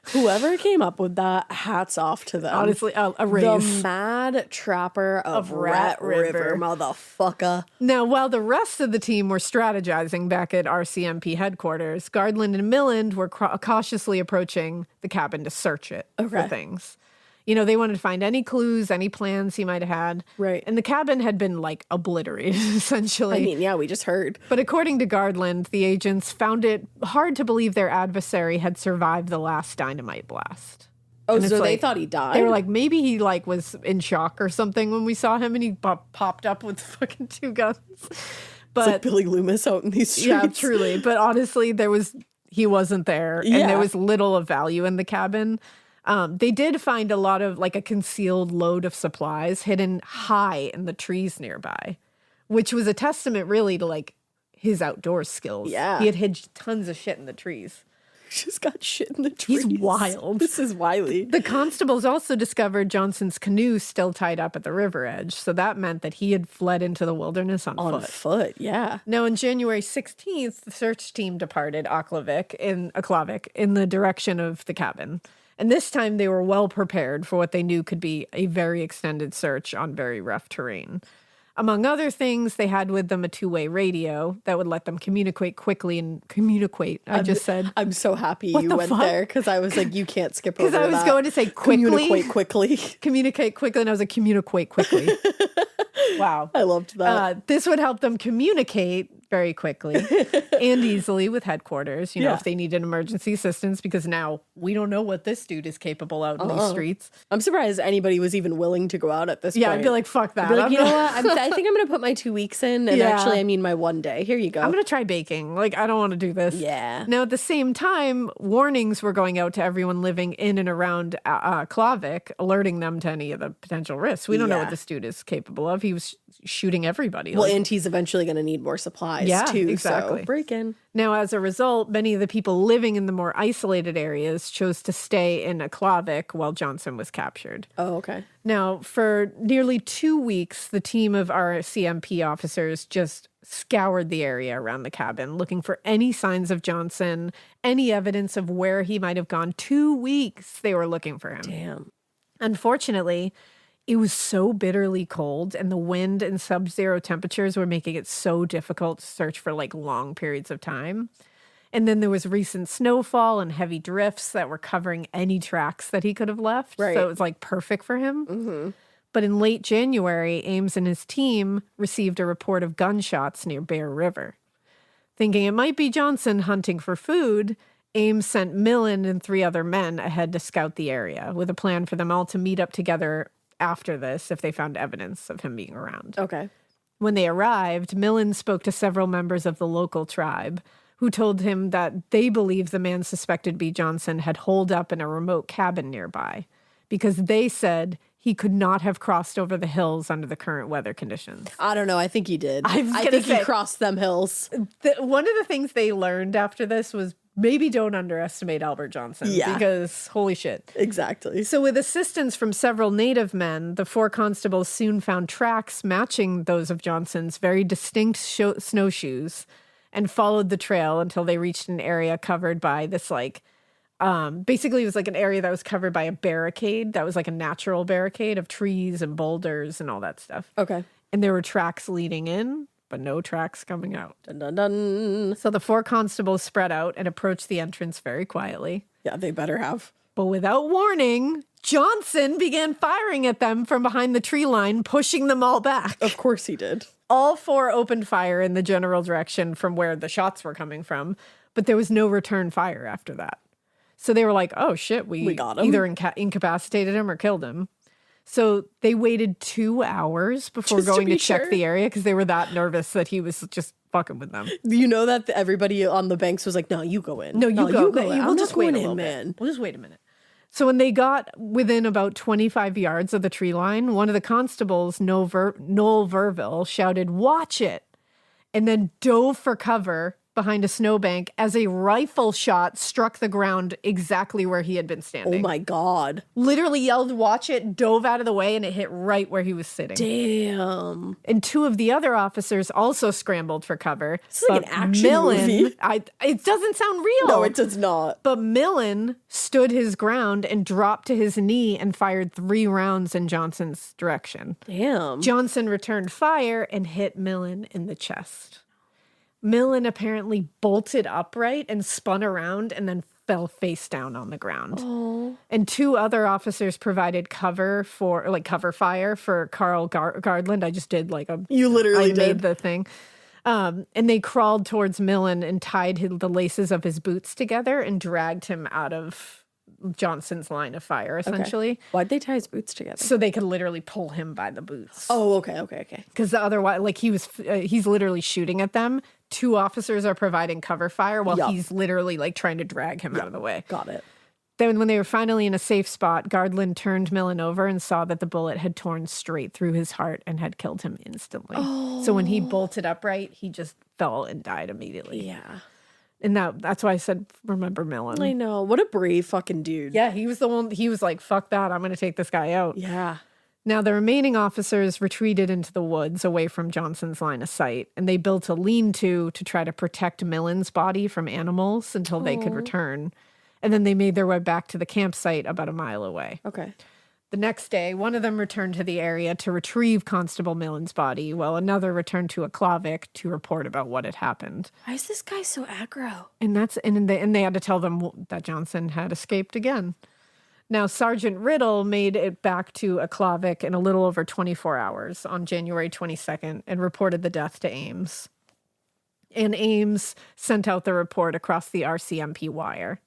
Whoever came up with that, hats off to them. Honestly, a raise. The mad trapper of Rat River, motherfucker. Now, while the rest of the team were strategizing back at RCMP headquarters, Gardland and Milland were cautiously approaching the cabin to search it for things. You know, they wanted to find any clues, any plans he might have had. Right. And the cabin had been, like, obliterated, essentially. I mean, yeah, we just heard. But according to Gardland, the agents found it hard to believe their adversary had survived the last dynamite blast. Oh, And so it's they like- thought he died? They were like, maybe he, like, was in shock or something when we saw him and he popped up with fucking 2 guns. But it's like Billy Loomis out in these streets. yeah, truly. But honestly, he wasn't there. And there was little of value in the cabin. They did find a lot of, like, a concealed load of supplies hidden high in the trees nearby, which was a testament really to, like, his outdoor skills. Yeah. He had hid tons of shit in the trees. Just got shit in the trees. He's wild. This is wily. The constables also discovered Johnson's canoe still tied up at the river edge, so that meant that he had fled into the wilderness on On foot. foot, yeah. Now, on January 16th, the search team departed Aklavik in the direction of the cabin. And this time they were well prepared for what they knew could be a very extended search on very rough terrain. Among other things, they had with them a 2-way radio that would let them communicate quickly and communicate. I'm so happy What you the went fuck? there because I was like, you can't skip over Because that. I was going to say quickly. Communicate quickly. Communicate quickly, and I was like, communicate quickly. Wow. I loved that. This would help them communicate very quickly and easily with headquarters, if they needed emergency assistance, because now we don't know what this dude is capable out in these streets. I'm surprised anybody was even willing to go out at this Yeah, point. I'd be like, fuck that. I'd be like, I'm you know not- what? I think I'm going to put my 2 weeks in. And Yeah. actually, I mean my 1 day. Here you go. I'm going to try baking. Like, I don't want to do this. Yeah. Now, at the same time, warnings were going out to everyone living in and around Aklavik, alerting them to any of the potential risks. We don't know what this dude is capable of. He was shooting everybody. Well, like- and he's eventually going to need more supplies Yeah, too. exactly. So break in. Now, as a result, many of the people living in the more isolated areas chose to stay in Aklavik while Johnson was captured. Oh, okay. Now, for nearly 2 weeks, the team of RCMP officers just scoured the area around the cabin, looking for any signs of Johnson, any evidence of where he might have gone. 2 weeks they were looking for him. Damn. Unfortunately, it was so bitterly cold, and the wind and sub-zero temperatures were making it so difficult to search for, like, long periods of time. And then there was recent snowfall and heavy drifts that were covering any tracks that he could have left. Right. So it was, like, perfect for him. But in late January, Ames and his team received a report of gunshots near Bear River. Thinking it might be Johnson hunting for food, Ames sent Millen and 3 other men ahead to scout the area with a plan for them all to meet up together after this if they found evidence of him being around. Okay. When they arrived, Millen spoke to several members of the local tribe, who told him that they believe the man suspected to be Johnson had holed up in a remote cabin nearby because they said he could not have crossed over the hills under the current weather conditions. I don't know. I think he did. I was I gonna think say- he crossed them hills. One of the things they learned after this was maybe don't underestimate Albert Johnson. Yeah. Because holy shit. Exactly. So with assistance from several native men, the 4 constables soon found tracks matching those of Johnson's very distinct snowshoes and followed the trail until they reached an area covered by this basically it was like an area that was covered by a barricade that was like a natural barricade of trees and boulders and all that stuff. Okay. And there were tracks leading in, but no tracks coming out. Dun, dun, dun. So the 4 constables spread out and approached the entrance very quietly. Yeah, they better have. But without warning, Johnson began firing at them from behind the tree line, pushing them all back. Of course he did. All 4 opened fire in the general direction from where the shots were coming from, but there was no return fire after that. So they were like, oh shit, we got him. either incapacitated him or killed him. So they waited 2 hours before Just to going to be check sure. the area because they were that nervous that he was just fucking with them. You know that everybody on the banks was like, no, you go in. No, you go. in. We'll I'm just not wait going a little in, bit. man. We'll just wait a minute. So when they got within about 25 yards of the tree line, one of the constables, Noel Verville, shouted, "Watch it," and then dove for cover behind a snowbank as a rifle shot struck the ground exactly where he had been standing. Oh my God. Literally yelled, "Watch it," dove out of the way, and it hit right where he was sitting. Damn. And 2 of the other officers also scrambled for cover. This is like but an action movie. It doesn't sound real. No, it does not. But Millen stood his ground and dropped to his knee and fired 3 rounds in Johnson's direction. Damn. Johnson returned fire and hit Millen in the chest. Millen apparently bolted upright and spun around and then fell face down on the ground. Oh. And 2 other officers provided cover fire for Carl Gardland. I just did You literally I did. made the thing. And they crawled towards Millen and tied the laces of his boots together and dragged him out of Johnson's line of fire, essentially. Why'd they tie his boots together? So they could literally pull him by the boots. Oh, okay. Because otherwise, he's literally shooting at them. 2 officers are providing cover fire while Yup. he's literally trying to drag him out of the way. Got it. Then when they were finally in a safe spot, Gardland turned Millen over and saw that the bullet had torn straight through his heart and had killed him instantly. So when he bolted upright, he just fell and died immediately. Yeah. And that's why I said, remember Millen. I know. What a brave fucking dude. Yeah, he was the one, he was like, fuck that, I'm going to take this guy out. Yeah. Now, the remaining officers retreated into the woods away from Johnson's line of sight, and they built a lean-to to try to protect Millen's body from animals until they could return. And then they made their way back to the campsite about a mile away. Okay. The next day, one of them returned to the area to retrieve Constable Millen's body, while another returned to Aklavik to report about what had happened. Why is this guy so aggro? And they had to tell them that Johnson had escaped again. Now, Sergeant Riddle made it back to Aklavik in a little over 24 hours on January 22nd and reported the death to Ames. And Ames sent out the report across the RCMP wire.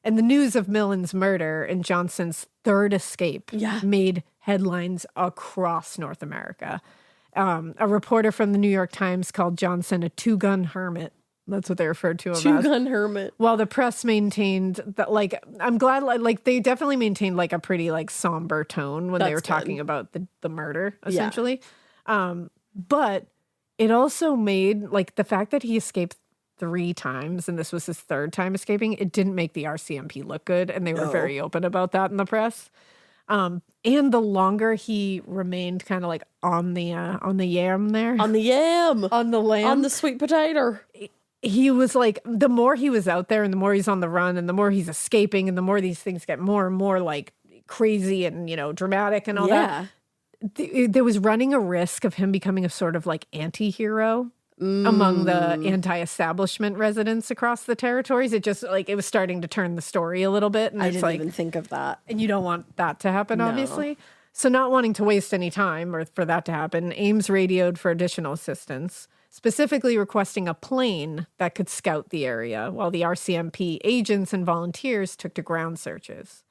And the news of Millen's murder and Johnson's 3rd escape made headlines across North America. A reporter from the New York Times called Johnson a 2-gun hermit. That's what they referred to him as. 2-gun hermit. While the press maintained that, I'm glad, they definitely maintained a pretty somber tone when they were talking about the murder, essentially. But it also made the fact that he escaped 3 times and this was his 3rd time escaping, it didn't make the RCMP look good, and they were very open about that in the press. And the longer he remained kind of on the yam there, On the yam. on the lamb, On the sweet potato. he was the more he was out there and the more he's on the run and the more he's escaping and the more these things get more and more crazy and, dramatic and all that. There was running a risk of him becoming a sort of anti-hero among the anti-establishment residents across the territories. It just it was starting to turn the story a little bit. And I it's didn't even think of that. and you don't want that to happen, obviously. So not wanting to waste any time or for that to happen, Ames radioed for additional assistance, specifically requesting a plane that could scout the area while the RCMP agents and volunteers took to ground searches.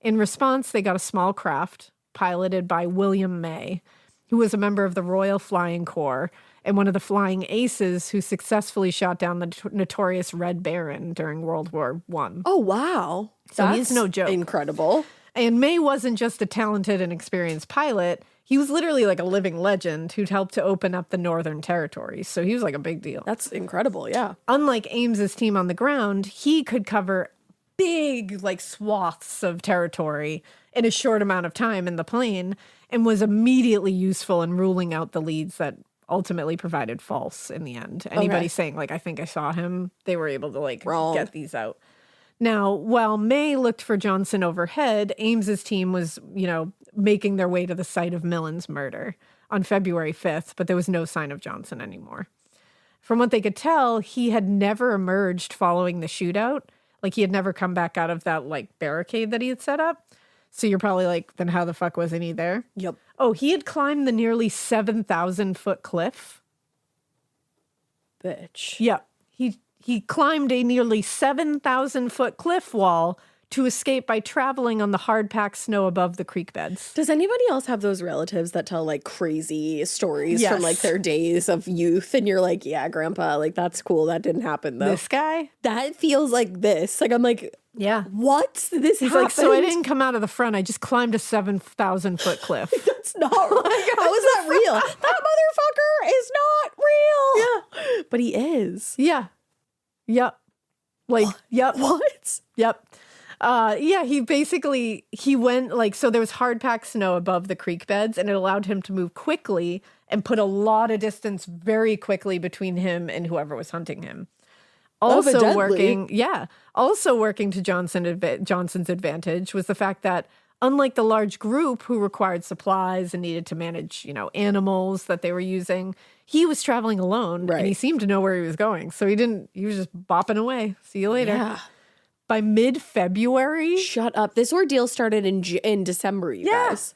In response, they got a small craft piloted by William May, who was a member of the Royal Flying Corps and one of the Flying Aces who successfully shot down the notorious Red Baron during World War I. Oh, wow. So he's no joke. Incredible. And May wasn't just a talented and experienced pilot. He was literally like a living legend who'd helped to open up the Northern Territory. So he was like a big deal. That's incredible, yeah. Unlike Ames's team on the ground, he could cover big like swaths of territory in a short amount of time in the plane and was immediately useful in ruling out the leads that ultimately provided false in the end. Anybody saying like, I think I saw him, they were able to like get these out. Now, while May looked for Johnson overhead, Ames's team was, making their way to the site of Millen's murder on February 5th, but there was no sign of Johnson anymore. From what they could tell, he had never emerged following the shootout. Like, he had never come back out of that, like, barricade that he had set up. So you're probably like, then how the fuck wasn't he there? Yep. Oh, he had climbed the nearly 7,000-foot cliff. Bitch. Yep. He climbed a nearly 7,000-foot cliff wall to escape by traveling on the hard-packed snow above the creek beds. Does anybody else have those relatives that tell like crazy stories from like their days of youth? And you're like, yeah, grandpa, like that's cool. That didn't happen though. This guy? That feels like this. Like I'm like, yeah. What? This He's like, so I didn't come out of the front. I just climbed a 7,000-foot cliff. That's not right. How is that real? That motherfucker is not real. Yeah. But he is. Yeah. Yep. Like, yep. What? Yep. He went like, so there was hard packed snow above the creek beds and it allowed him to move quickly and put a lot of distance very quickly between him and whoever was hunting him. Also working to Johnson's advantage was the fact that unlike the large group who required supplies and needed to manage, animals that they were using, he was traveling alone and he seemed to know where he was going. So he was just bopping away. See you later. Yeah. By mid-February. Shut up. This ordeal started in December, you guys.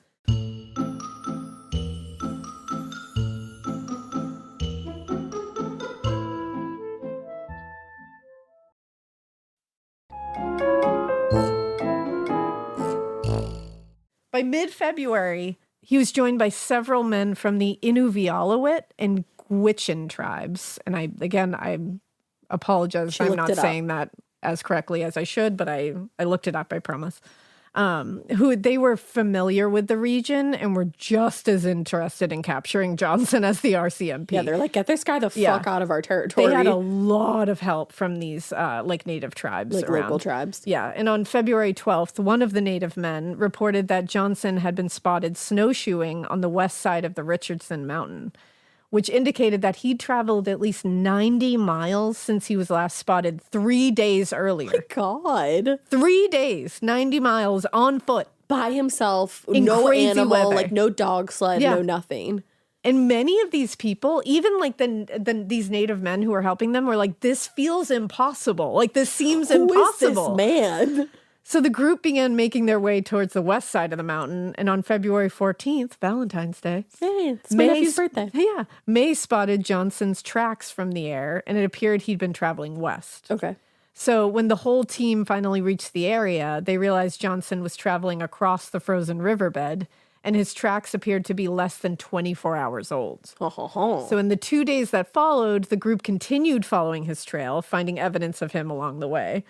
By mid-February, he was joined by several men from the Inuvialuit and Gwich'in tribes. And I apologize if I'm not saying that as correctly as I should, but I looked it up, I promise. Who they were familiar with the region and were just as interested in capturing Johnson as the RCMP. Yeah, they're like, get this guy the fuck out of our territory. They had a lot of help from these native tribes, like around. local tribes. Yeah, and on February 12th, one of the native men reported that Johnson had been spotted snowshoeing on the west side of the Richardson Mountain, which indicated that he'd traveled at least 90 miles since he was last spotted 3 days earlier. My God. 3 days, 90 miles on foot. By himself, in no crazy animal, weather. like no dog sled, no nothing. And many of these people, even like these native men who were helping them, were like, this feels impossible. Like, this seems impossible. Who is this man? So the group began making their way towards the west side of the mountain, and on February 14th, Valentine's Day, hey, it's my nephew's birthday. Yeah, May spotted Johnson's tracks from the air, and it appeared he'd been traveling west. Okay. So when the whole team finally reached the area, they realized Johnson was traveling across the frozen riverbed, and his tracks appeared to be less than 24 hours old. So in the 2 days that followed, the group continued following his trail, finding evidence of him along the way.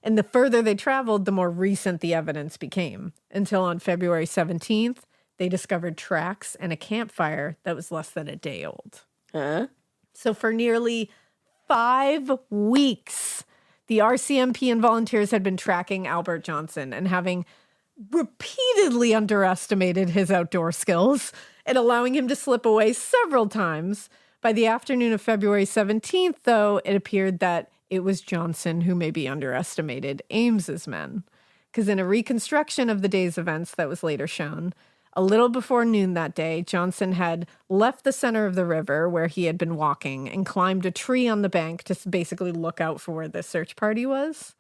And the further they traveled, the more recent the evidence became, until on February 17th, they discovered tracks and a campfire that was less than a day old. Huh? So for nearly 5 weeks, the RCMP and volunteers had been tracking Albert Johnson and having repeatedly underestimated his outdoor skills and allowing him to slip away several times. By the afternoon of February 17th, though, it appeared that it was Johnson who maybe underestimated Ames's men. Because in a reconstruction of the day's events that was later shown, a little before noon that day, Johnson had left the center of the river where he had been walking and climbed a tree on the bank to basically look out for where the search party was.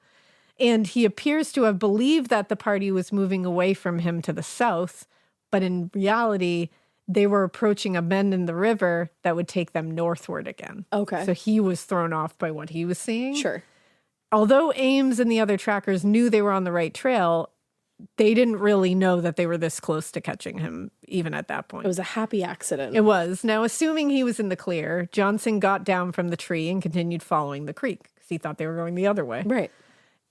And he appears to have believed that the party was moving away from him to the south, but in reality, they were approaching a bend in the river that would take them northward again. Okay. So he was thrown off by what he was seeing. Sure. Although Ames and the other trackers knew they were on the right trail, they didn't really know that they were this close to catching him even at that point. It was a happy accident. It was. Now, assuming he was in the clear, Johnson got down from the tree and continued following the creek because he thought they were going the other way. Right.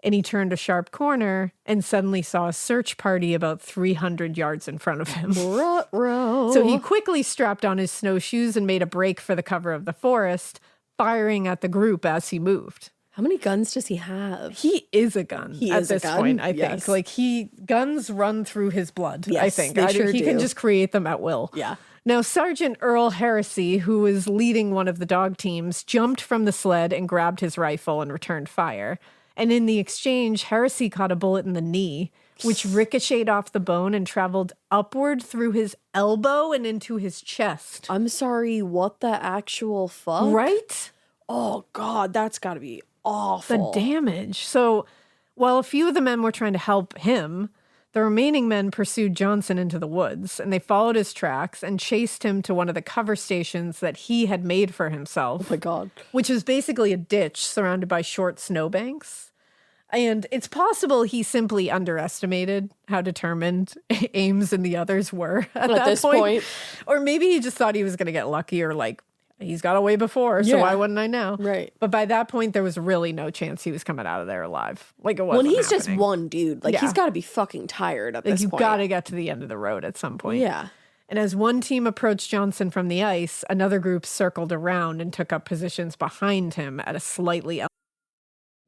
And he turned a sharp corner and suddenly saw a search party about 300 yards in front of him. Ruh-roh. So he quickly strapped on his snowshoes and made a break for the cover of the forest, firing at the group as he moved. How many guns does he have? He is a gun He at is a this gun? point, I Yes. think. Like guns run through his blood, I Yes, think. they sure he can do. just create them at will. Yeah. Now, Sergeant Earl Heresy, who was leading one of the dog teams, jumped from the sled and grabbed his rifle and returned fire. And in the exchange, Heresy caught a bullet in the knee, which ricocheted off the bone and traveled upward through his elbow and into his chest. I'm sorry, what the actual fuck? Right? Oh, God, that's got to be awful. The damage. So while a few of the men were trying to help him, the remaining men pursued Johnson into the woods, and they followed his tracks and chased him to one of the cover stations that he had made for himself. Oh, my God. Which is basically a ditch surrounded by short snowbanks. And it's possible he simply underestimated how determined Ames and the others were at that this point. Or maybe he just thought he was going to get lucky, or like, he's got away before, so Yeah. why wouldn't I know? Right. But by that point, there was really no chance he was coming out of there alive. Like, it When wasn't he's just happening. one dude, like, Yeah. he's got to be fucking tired at Like, this you point. got to get to the end of the road at some point. Yeah. And as one team approached Johnson from the ice, another group circled around and took up positions behind him at a slightly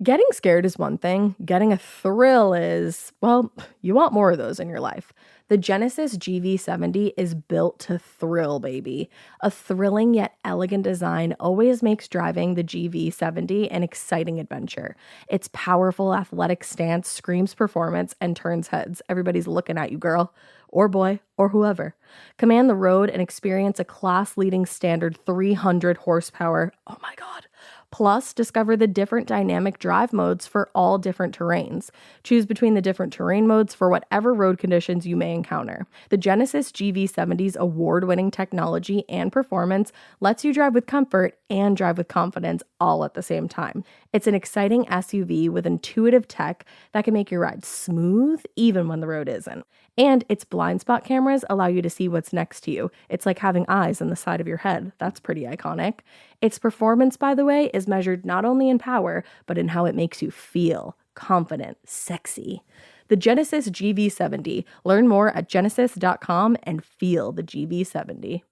Getting scared is one thing. Getting a thrill is, well, you want more of those in your life. The Genesis GV70 is built to thrill, baby. A thrilling yet elegant design always makes driving the GV70 an exciting adventure. Its powerful athletic stance screams performance and turns heads. Everybody's looking at you, girl, or boy, or whoever. Command the road and experience a class-leading standard 300 horsepower. Oh my God. Plus, discover the different dynamic drive modes for all different terrains. Choose between the different terrain modes for whatever road conditions you may encounter. The Genesis GV70's award-winning technology and performance lets you drive with comfort and drive with confidence all at the same time. It's an exciting SUV with intuitive tech that can make your ride smooth even when the road isn't. And its blind spot cameras allow you to see what's next to you. It's like having eyes on the side of your head. That's pretty iconic. Its performance, by the way, is measured not only in power, but in how it makes you feel confident, sexy. The Genesis GV70. Learn more at genesis.com and feel the GV70.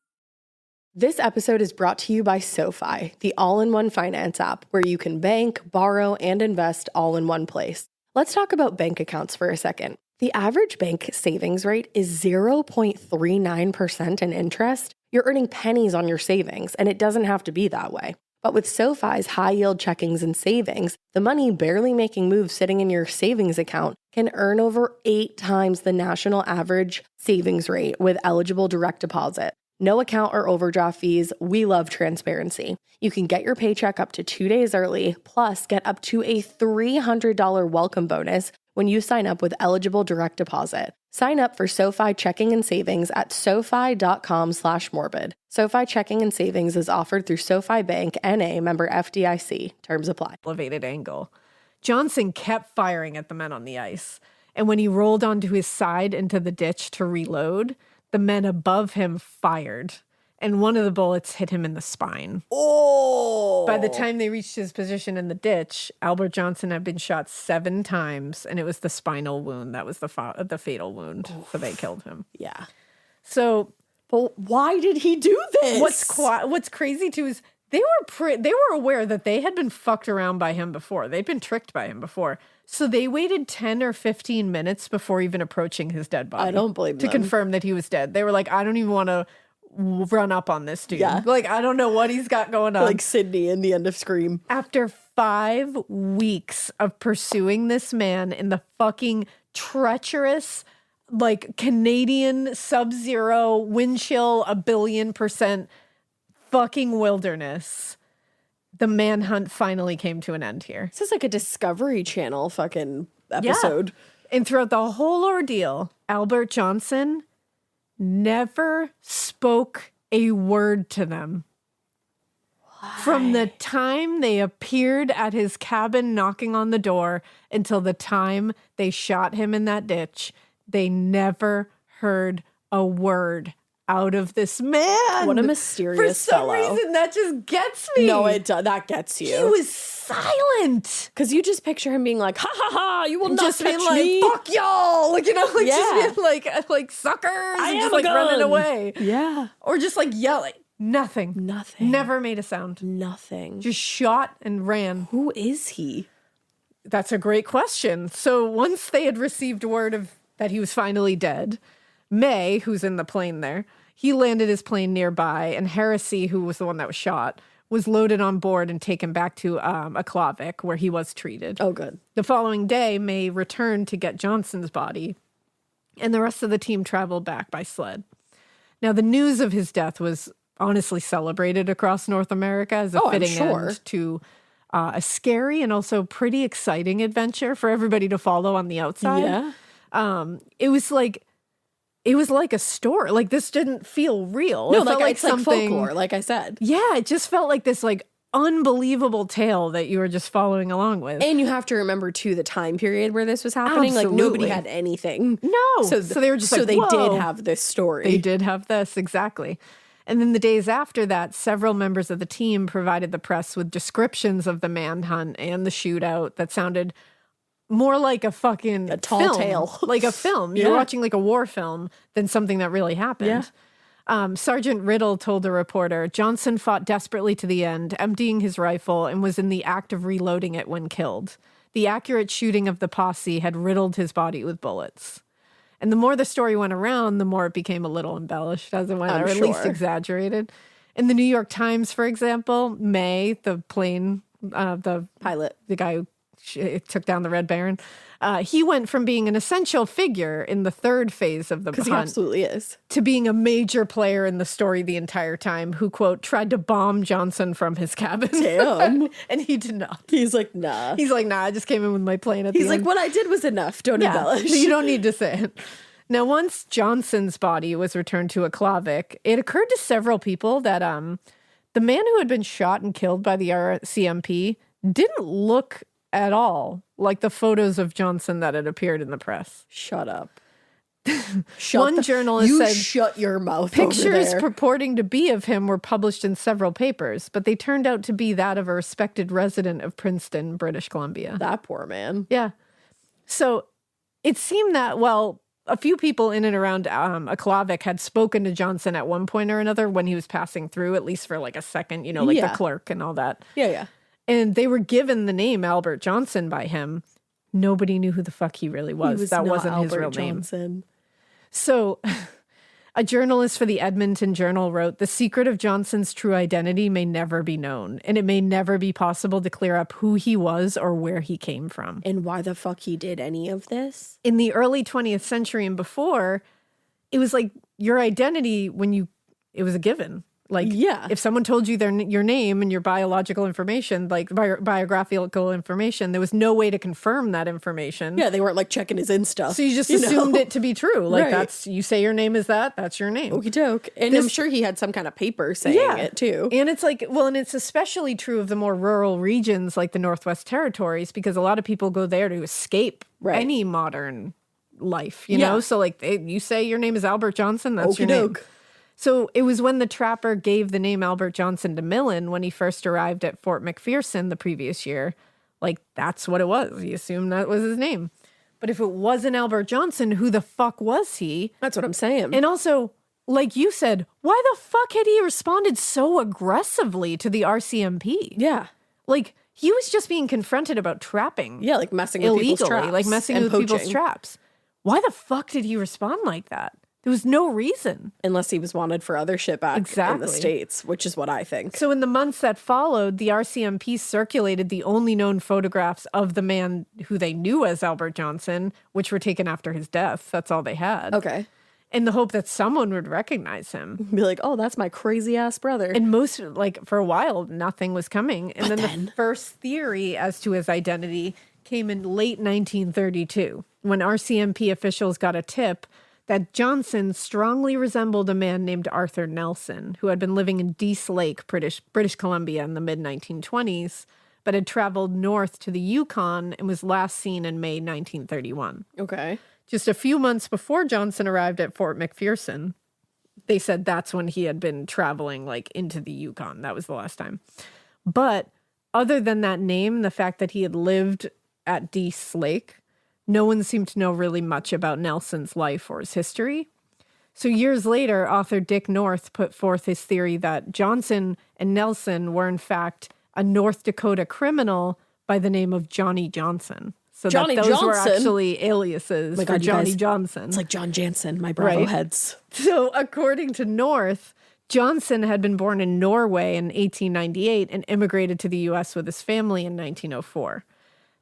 This episode is brought to you by SoFi, the all-in-one finance app where you can bank, borrow, and invest all in one place. Let's talk about bank accounts for a second. The average bank savings rate is 0.39% in interest. You're earning pennies on your savings, and it doesn't have to be that way. But with SoFi's high-yield checkings and savings, the money barely making moves sitting in your savings account can earn over 8 times the national average savings rate with eligible direct deposit. No account or overdraft fees. We love transparency. You can get your paycheck up to 2 days early, plus get up to a $300 welcome bonus when you sign up with eligible direct deposit. Sign up for SoFi checking and savings at SoFi.com/morbid. SoFi checking and savings is offered through SoFi Bank, N.A., member FDIC. Terms apply. elevated angle. Johnson kept firing at the men on the ice, and when he rolled onto his side into the ditch to reload, the men above him fired, and one of the bullets hit him in the spine. Oh! By the time they reached his position in the ditch, Albert Johnson had been shot 7 times, and it was the spinal wound that was the fatal wound, so they killed him. Yeah. So But why did he do this? what's crazy too is they were aware that they had been fucked around by him before. They'd been tricked by him before. So they waited 10 or 15 minutes before even approaching his dead body. I don't blame to them. confirm that he was dead. They were like, I don't even want to run up on this dude. Yeah. Like, I don't know what he's got going on. Like Sydney in the end of Scream. After 5 weeks of pursuing this man in the fucking treacherous, like Canadian sub-zero wind chill 1,000,000,000% fucking wilderness, the manhunt finally came to an end here. This is like a Discovery Channel fucking episode. And throughout the whole ordeal, Albert Johnson never spoke a word to them. From the time they appeared at his cabin knocking on the door until the time they shot him in that ditch, they never heard a word out of this man. What a mysterious fellow. For some reason, that just gets me. No, that gets you. He was silent. Because you just picture him being like, ha ha ha, you will not Just touch being like, me. fuck y'all. Like, Yeah. just being like suckers. I and am just a like running gun. away. Yeah. Or just like yelling. Nothing. Never made a sound. Nothing. Just shot and ran. Who is he? That's a great question. So once they had received word of that he was finally dead, May, who's in the plane there, he landed his plane nearby, and Heresy, who was the one that was shot, was loaded on board and taken back to Aklavik, where he was treated. Oh, good. The following day, May returned to get Johnson's body, and the rest of the team traveled back by sled. Now, the news of his death was honestly celebrated across North America as a fitting end to a scary and also pretty exciting adventure for everybody to follow on the outside. Yeah. It was like a story. Like, this didn't feel real. No, it felt it's like something, folklore, like I said. Yeah, it just felt like this like unbelievable tale that you were just following along with. And you have to remember, too, the time period where this was happening. Like, nobody Absolutely. had anything. No. So they were just like, they whoa. did have this story. They did have this, exactly. And then the days after that, several members of the team provided the press with descriptions of the manhunt and the shootout that sounded more like a tall film, tale. like a film. You're watching like a war film than something that really happened. Sergeant Riddle told a reporter, Johnson fought desperately to the end, emptying his rifle, and was in the act of reloading it when killed. The accurate shooting of the posse had riddled his body with bullets. And the more the story went around, the more it became a little embellished as it went, or at least exaggerated. In the New York Times, for example, May, the plane, the pilot, the guy who took down the Red Baron, he went from being an essential figure in the third phase of the hunt, he absolutely is, to being a major player in the story the entire time, who, quote, tried to bomb Johnson from his cabin. Damn. And he did not. He's like, nah. He's like, nah, I just came in with my plane at the He's like, end. what I did was enough. Don't embellish. You don't need to say it. Now, once Johnson's body was returned to Aklavik, it occurred to several people that the man who had been shot and killed by the RCMP didn't look at all like the photos of Johnson that had appeared in the press. Shut up. One journalist said, shut your mouth. Pictures purporting to be of him were published in several papers, but they turned out to be that of a respected resident of Princeton, British Columbia. That poor man. Yeah. So it seemed that, well, a few people in and around Aklavik had spoken to Johnson at one point or another when he was passing through, at least for like a second, like the clerk and all that. Yeah. And they were given the name Albert Johnson by him. Nobody knew who the fuck he really was. That wasn't his real name. So a journalist for the Edmonton Journal wrote, the secret of Johnson's true identity may never be known, and it may never be possible to clear up who he was or where he came from. And why the fuck he did any of this? In the early 20th century and before, it was like your identity it was a given. Like, if someone told you your name and your biological information, like biographical information, there was no way to confirm that information. Yeah, they weren't like checking his Insta. So you just assumed it to be true. Like, you say your name is that's your name. Okie doke. And I'm sure he had some kind of paper saying it too. And it's like, well, and it's especially true of the more rural regions like the Northwest Territories, because a lot of people go there to escape any modern life, you know? So like, you say your name is Albert Johnson, that's your name. So it was when the trapper gave the name Albert Johnson to Millen when he first arrived at Fort McPherson the previous year. Like, that's what it was. He assumed that was his name. But if it wasn't Albert Johnson, who the fuck was he? That's what I'm saying. And also, like you said, why the fuck had he responded so aggressively to the RCMP? Yeah. Like, he was just being confronted about trapping. Yeah, like messing with people's traps. Like messing with people's traps. Why the fuck did he respond like that? There was no reason. Unless he was wanted for other shit back in the States, which is what I think. So in the months that followed, the RCMP circulated the only known photographs of the man who they knew as Albert Johnson, which were taken after his death. That's all they had. Okay. In the hope that someone would recognize him. Be like, oh, that's my crazy ass brother. And for a while, nothing was coming. And then the first theory as to his identity came in late 1932, when RCMP officials got a tip that Johnson strongly resembled a man named Arthur Nelson, who had been living in Dease Lake, British Columbia in the mid-1920s, but had traveled north to the Yukon and was last seen in May 1931. Okay. Just a few months before Johnson arrived at Fort McPherson, they said that's when he had been traveling like into the Yukon. That was the last time. But other than that name, the fact that he had lived at Dease Lake, no one seemed to know really much about Nelson's life or his history. So years later, author Dick North put forth his theory that Johnson and Nelson were in fact a North Dakota criminal by the name of Johnny Johnson. So Johnny that those were Johnson? actually aliases for you Johnny guys- Johnson. It's like John Jansen, my Bravo Right. heads. So according to North, Johnson had been born in Norway in 1898 and immigrated to the U.S. with his family in 1904.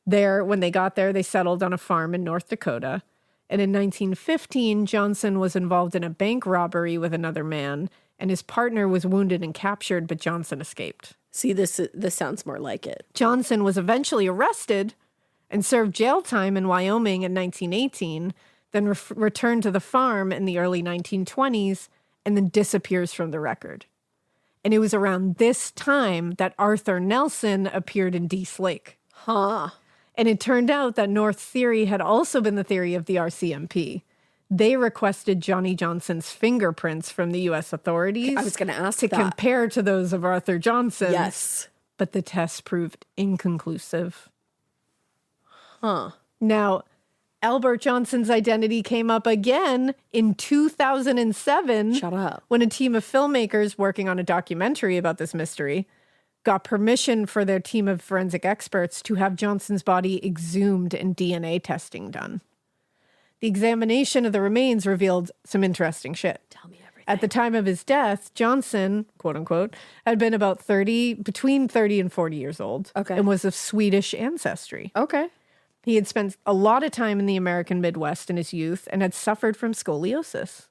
There, when they got there, they settled on a farm in North Dakota. And in 1915, Johnson was involved in a bank robbery with another man, and his partner was wounded and captured, but Johnson escaped. See, this sounds more like it. Johnson was eventually arrested and served jail time in Wyoming in 1918, then returned to the farm in the early 1920s, and then disappears from the record. And it was around this time that Arthur Nelson appeared in Dease Lake. Huh. And it turned out that North's theory had also been the theory of the RCMP. They requested Johnny Johnson's fingerprints from the U.S. authorities. I was going to ask to that. compare to those of Arthur Johnson. Yes. But the test proved inconclusive. Huh. Now, Albert Johnson's identity came up again in 2007. Shut up. When a team of filmmakers working on a documentary about this mystery got permission for their team of forensic experts to have Johnson's body exhumed and DNA testing done. The examination of the remains revealed some interesting shit. Tell me everything. At the time of his death, Johnson, quote unquote, had been about between 30 and 40 years old. Okay. And was of Swedish ancestry. Okay. He had spent a lot of time in the American Midwest in his youth and had suffered from scoliosis.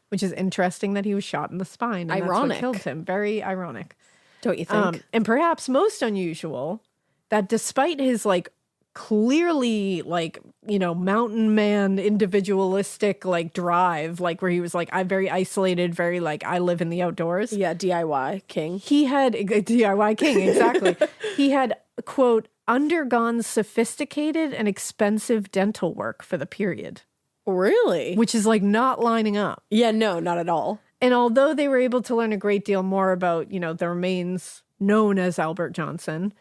Which is interesting that he was shot in the spine. And Ironic. That's what killed him. Very ironic. Don't you think? And perhaps most unusual, that despite his like clearly like, you know, mountain man, individualistic like drive, like where he was like, I'm very isolated, very like, I live in the outdoors. Yeah, DIY king. He had a DIY king, exactly. He had, quote, undergone sophisticated and expensive dental work for the period, Really? which is like not lining up. Yeah, no, not at all. And although they were able to learn a great deal more about, you know, the remains known as Albert Johnson,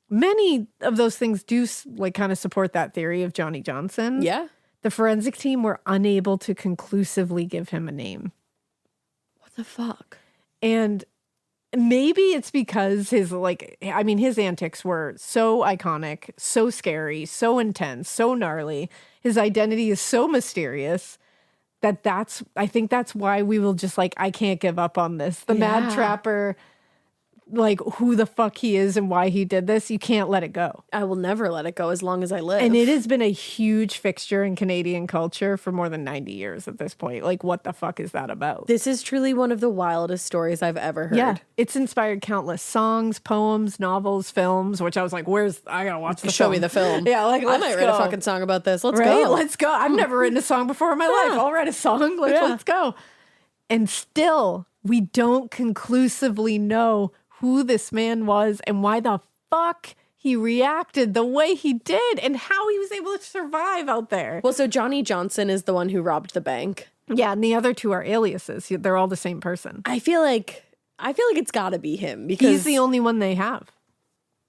many of those things do like kind of support that theory of Johnny Johnson. Yeah. The forensic team were unable to conclusively give him a name. What the fuck? And maybe it's because his antics were so iconic, so scary, so intense, so gnarly. His identity is so mysterious I think that's why we will just like, I can't give up on this. The Mad Yeah. Trapper, like who the fuck he is and why he did this, you can't let it go. I will never let it go as long as I live. And it has been a huge fixture in Canadian culture for more than 90 years at this point. Like, what the fuck is that about? This is truly one of the wildest stories I've ever heard. Yeah, it's inspired countless songs, poems, novels, films, which I was like, I gotta watch the Show film. me the film. Yeah, like, I let's might go. write a fucking song about this. Let's Right? go. Let's go. I've never written a song before in my life. I'll write a song. Let's go. And still, we don't conclusively know who this man was and why the fuck he reacted the way he did and how he was able to survive out there. Well, so Johnny Johnson is the one who robbed the bank. Yeah, and the other two are aliases. They're all the same person. I feel like it's got to be him because He's the only one they have.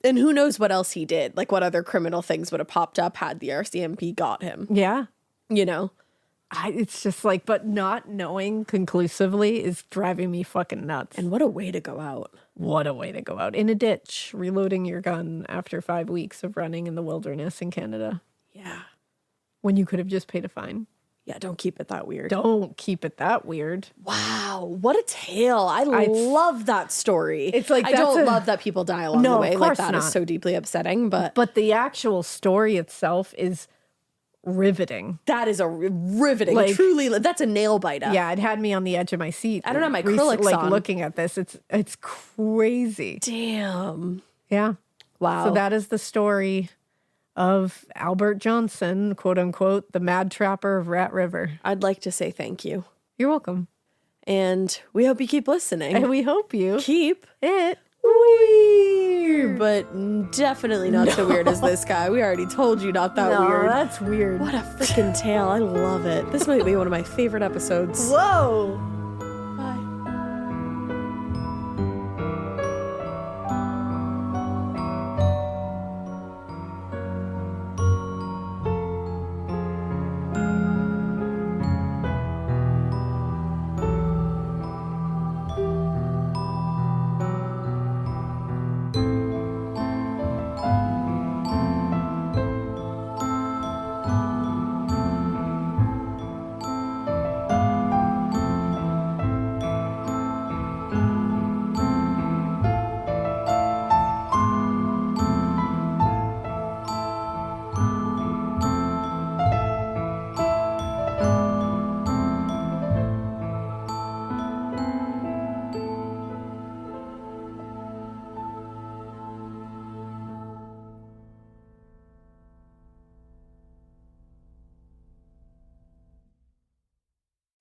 And who knows what else he did? Like what other criminal things would have popped up had the RCMP got him? Yeah. You know? It's just like, but not knowing conclusively is driving me fucking nuts. And what a way to go out. What a way to go out in a ditch, reloading your gun after 5 weeks of running in the wilderness in Canada. Yeah. When you could have just paid a fine. Yeah, don't keep it that weird. Don't keep it that weird. Wow, what a tale. I love that story. It's like, I that's don't a- love that people die along No, the way. of Like course that is not. so deeply upsetting, but the actual story itself is riveting. that is a riveting, Like- truly, that's a nail biter. Yeah, it had me on the edge of my seat. I don't have my acrylics on. looking at this. It's crazy. Damn. Yeah. Wow. So that is the story of Albert Johnson, quote unquote, the Mad Trapper of Rat River. I'd like to say thank you. You're welcome. And we hope you keep listening. And we hope you keep it weird, but definitely not so weird as this guy. We already told you not that weird. That's weird. What a freaking tale. I love it. This might be one of my favorite episodes. Whoa. Bye.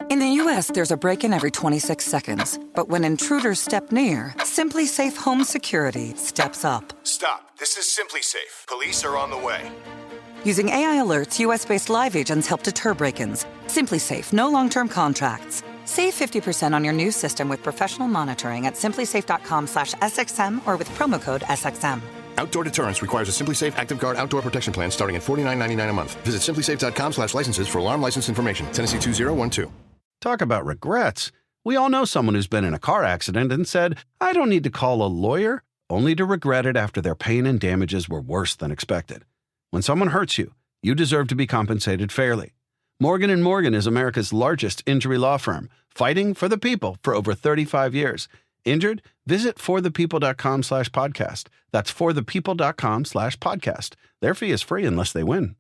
In the U.S., there's a break-in every 26 seconds. But when intruders step near, Simply Safe Home Security steps up. Stop. This is Simply Safe. Police are on the way. Using AI alerts, U.S.-based live agents help deter break-ins. Simply Safe, no long-term contracts. Save 50% on your new system with professional monitoring at simplysafe.com/SXM or with promo code SXM. Outdoor deterrence requires a Simply Safe Active Guard outdoor protection plan starting at $49.99 a month. Visit simplysafe.com/licenses for alarm license information. Tennessee 2012. Talk about regrets. We all know someone who's been in a car accident and said, I don't need to call a lawyer, only to regret it after their pain and damages were worse than expected. When someone hurts you, you deserve to be compensated fairly. Morgan & Morgan is America's largest injury law firm, fighting for the people for over 35 years. Injured? Visit forthepeople.com/podcast. That's forthepeople.com/podcast. Their fee is free unless they win.